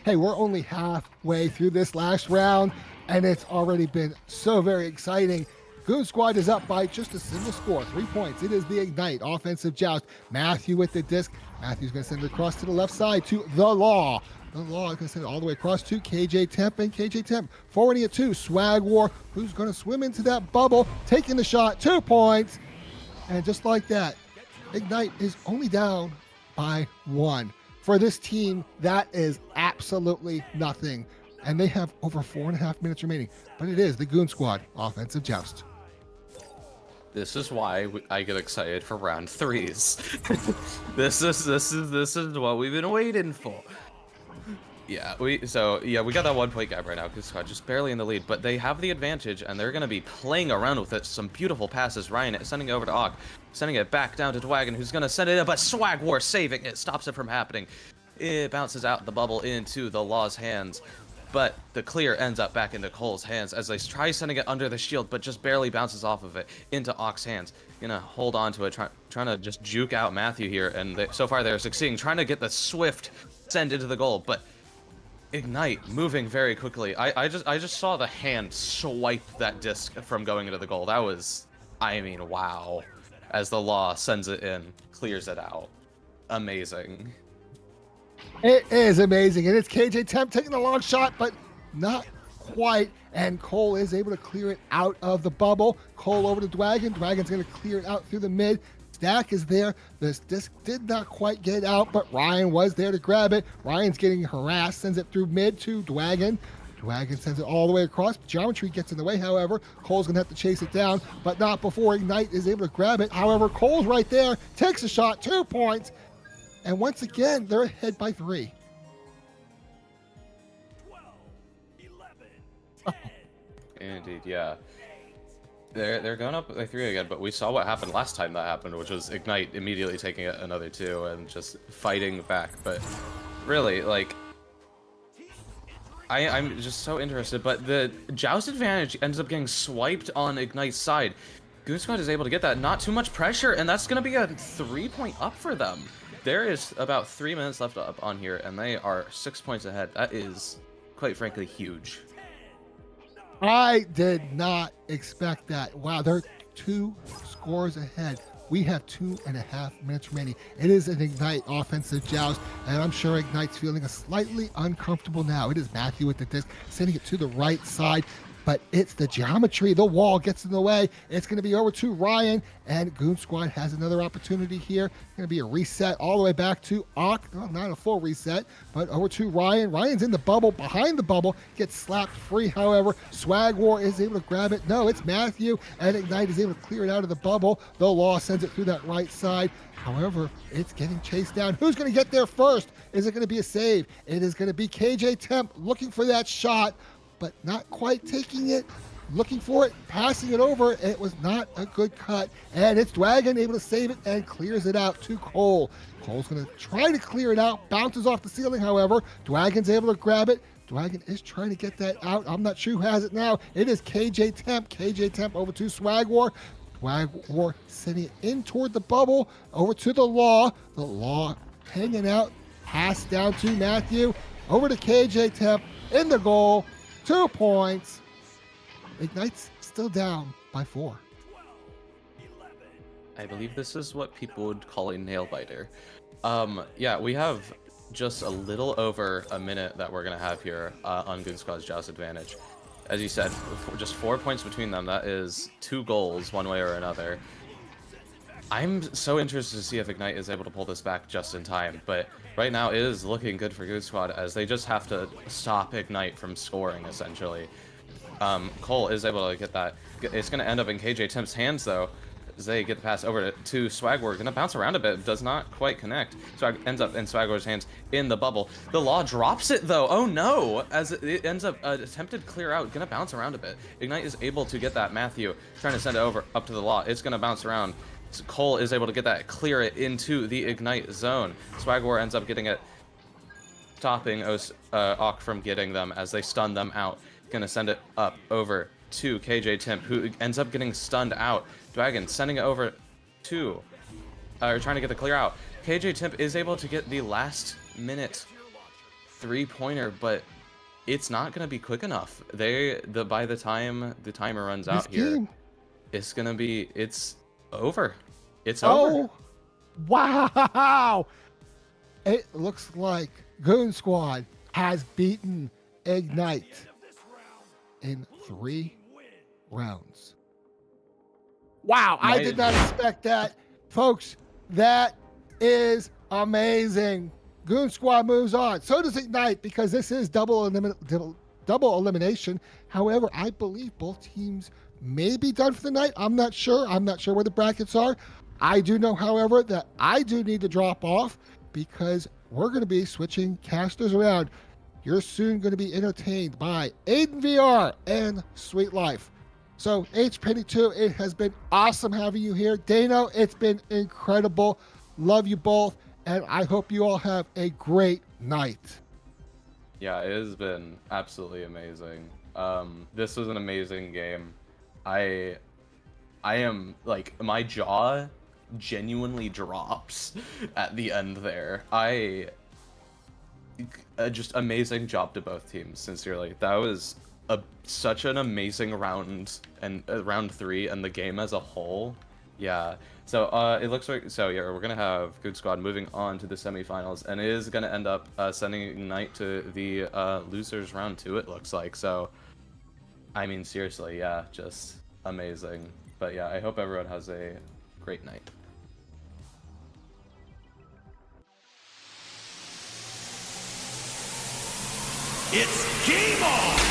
Hey, we're only halfway through this last round, and it's already been so very exciting. Goon Squad is up by just a single score, 3 points. It is the Ignite offensive joust. Matthew with the disc. Matthew's going to send it across to the left side to the Law. The Law is going to send it all the way across to KJ Temp, and KJ Temp forwarding it to Swagwar, who's going to swim into that bubble, taking the shot, 2 points. And just like that, Ignite is only down by 1. For this team, that is absolutely nothing. And they have over 4.5 minutes remaining. But it is the Goon Squad offensive joust. This is why I get excited for round 3s. This is what we've been waiting for. Yeah, we got that 1 point gap right now. Goon Squad just barely in the lead, but they have the advantage, and they're gonna be playing around with it. Some beautiful passes. Ryan sending it over to Ock, sending it back down to Dwagon, who's gonna send it up, but Swagwar saving it, stops it from happening. It bounces out the bubble into the Law's hands. But the clear ends up back into Cole's hands as they try sending it under the shield, but just barely bounces off of it into Ock's hands. Gonna hold on to it, trying to just juke out Matthew here, and so far they're succeeding, trying to get the swift send into the goal, but Ignite moving very quickly. I just saw the hand swipe that disc from going into the goal. That was, I mean, wow. As the Law sends it in, clears it out. Amazing. It is amazing, and it's KJ Temp taking the long shot, but not quite, and Cole is able to clear it out of the bubble. Cole over to Dwagon. Dwagon's going to clear it out through the mid, Stack is there. This disc did not quite get out, but Ryan was there to grab it. Ryan's getting harassed, sends it through mid to Dwagon. Dwagon sends it all the way across. Geometry gets in the way, however. Cole's going to have to chase it down, but not before Ignite is able to grab it. However, Cole's right there, takes a shot, 2 points. And once again, they're ahead by 3. Indeed, yeah. They're going up by 3 again, but we saw what happened last time that happened, which was Ignite immediately taking another 2 and just fighting back. But really, like, I'm just so interested, but the Joust advantage ends up getting swiped on Ignite's side. Goon Squad is able to get that. Not too much pressure, and that's going to be a 3-point up for them. There is about 3 minutes left up on here, and they are 6 points ahead. That is, quite frankly, huge. I did not expect that. Wow, they're 2 scores ahead. We have 2.5 minutes remaining. It is an Ignite offensive joust, and I'm sure Ignite's feeling slightly uncomfortable now. It is Matthew with the disc, sending it to the right side, but it's the geometry. The wall gets in the way. It's going to be over to Ryan, and Goon Squad has another opportunity here. Going to be a reset all the way back to Ock. Well, not a full reset, but over to Ryan. Ryan's in the bubble, behind the bubble, gets slapped free. However, Swag War is able to grab it. No, it's Matthew, and Ignite is able to clear it out of the bubble. The Law sends it through that right side. However, it's getting chased down. Who's going to get there first? Is it going to be a save? It is going to be KJ Temp looking for that shot, but not quite taking it, looking for it, passing it over. It was not a good cut, and it's Dwagon able to save it and clears it out to Cole. Cole's going to try to clear it out, bounces off the ceiling, however. Dwagon's able to grab it. Dwagon is trying to get that out. I'm not sure who has it now. It is KJ Temp. KJ Temp over to Swag War. Swag War sending it in toward the bubble, over to the Law. The Law hanging out, pass down to Matthew, over to KJ Temp, in the goal. 2 points. Ignite's still down by 4. I believe this is what people would call a nail biter. Yeah, we have just a little over a minute that we're gonna have here on Goon Squad's Joust advantage. As you said, just 4 points between them. That is 2 goals one way or another. I'm so interested to see if Ignite is able to pull this back just in time, but right now it is looking good for Goon Squad as they just have to stop Ignite from scoring, essentially. Cole is able to get that. It's going to end up in KJ Temp's hands, though, as they get the pass over to Swag War. Going to bounce around a bit, does not quite connect. Swag ends up in Swag War's hands in the bubble. The Law drops it, though. Oh, no, as it ends up attempted clear out. Going to bounce around a bit. Ignite is able to get that. Matthew trying to send it over up to the Law. It's going to bounce around. So Cole is able to get that, clear it into the Ignite zone. Swag War ends up getting it, stopping Ock from getting them as they stun them out. Gonna send it up over to KJ Temp, who ends up getting stunned out. Dwagon sending it over to, trying to get the clear out. KJ Temp is able to get the last minute 3-pointer, but it's not gonna be quick enough. By the time the timer runs out here, it's over. It's over. Wow! It looks like Goon Squad has beaten Ignite in 3 rounds. Wow, I did not expect that. Folks, that is amazing. Goon Squad moves on. So does Ignite, because this is double elimination. However, I believe both teams may be done for the night. I'm not sure. I'm not sure where the brackets are. I do know, however, that I do need to drop off because we're going to be switching casters around. You're soon going to be entertained by Aiden VR and Sweet Life. So, H-Penny2, it has been awesome having you here. Dano, it's been incredible. Love you both, and I hope you all have a great night. Yeah, it has been absolutely amazing. This was an amazing game. I am, like, my jaw genuinely drops at the end there. Just amazing job to both teams, sincerely. That was such an amazing round, and round 3, and the game as a whole. Yeah, so it looks like, so yeah, we're gonna have Goon Squad moving on to the semifinals, and it is gonna end up sending Ignite to the losers round 2, it looks like. So I mean, seriously, yeah, just amazing. But yeah, I hope everyone has a great night. It's game on!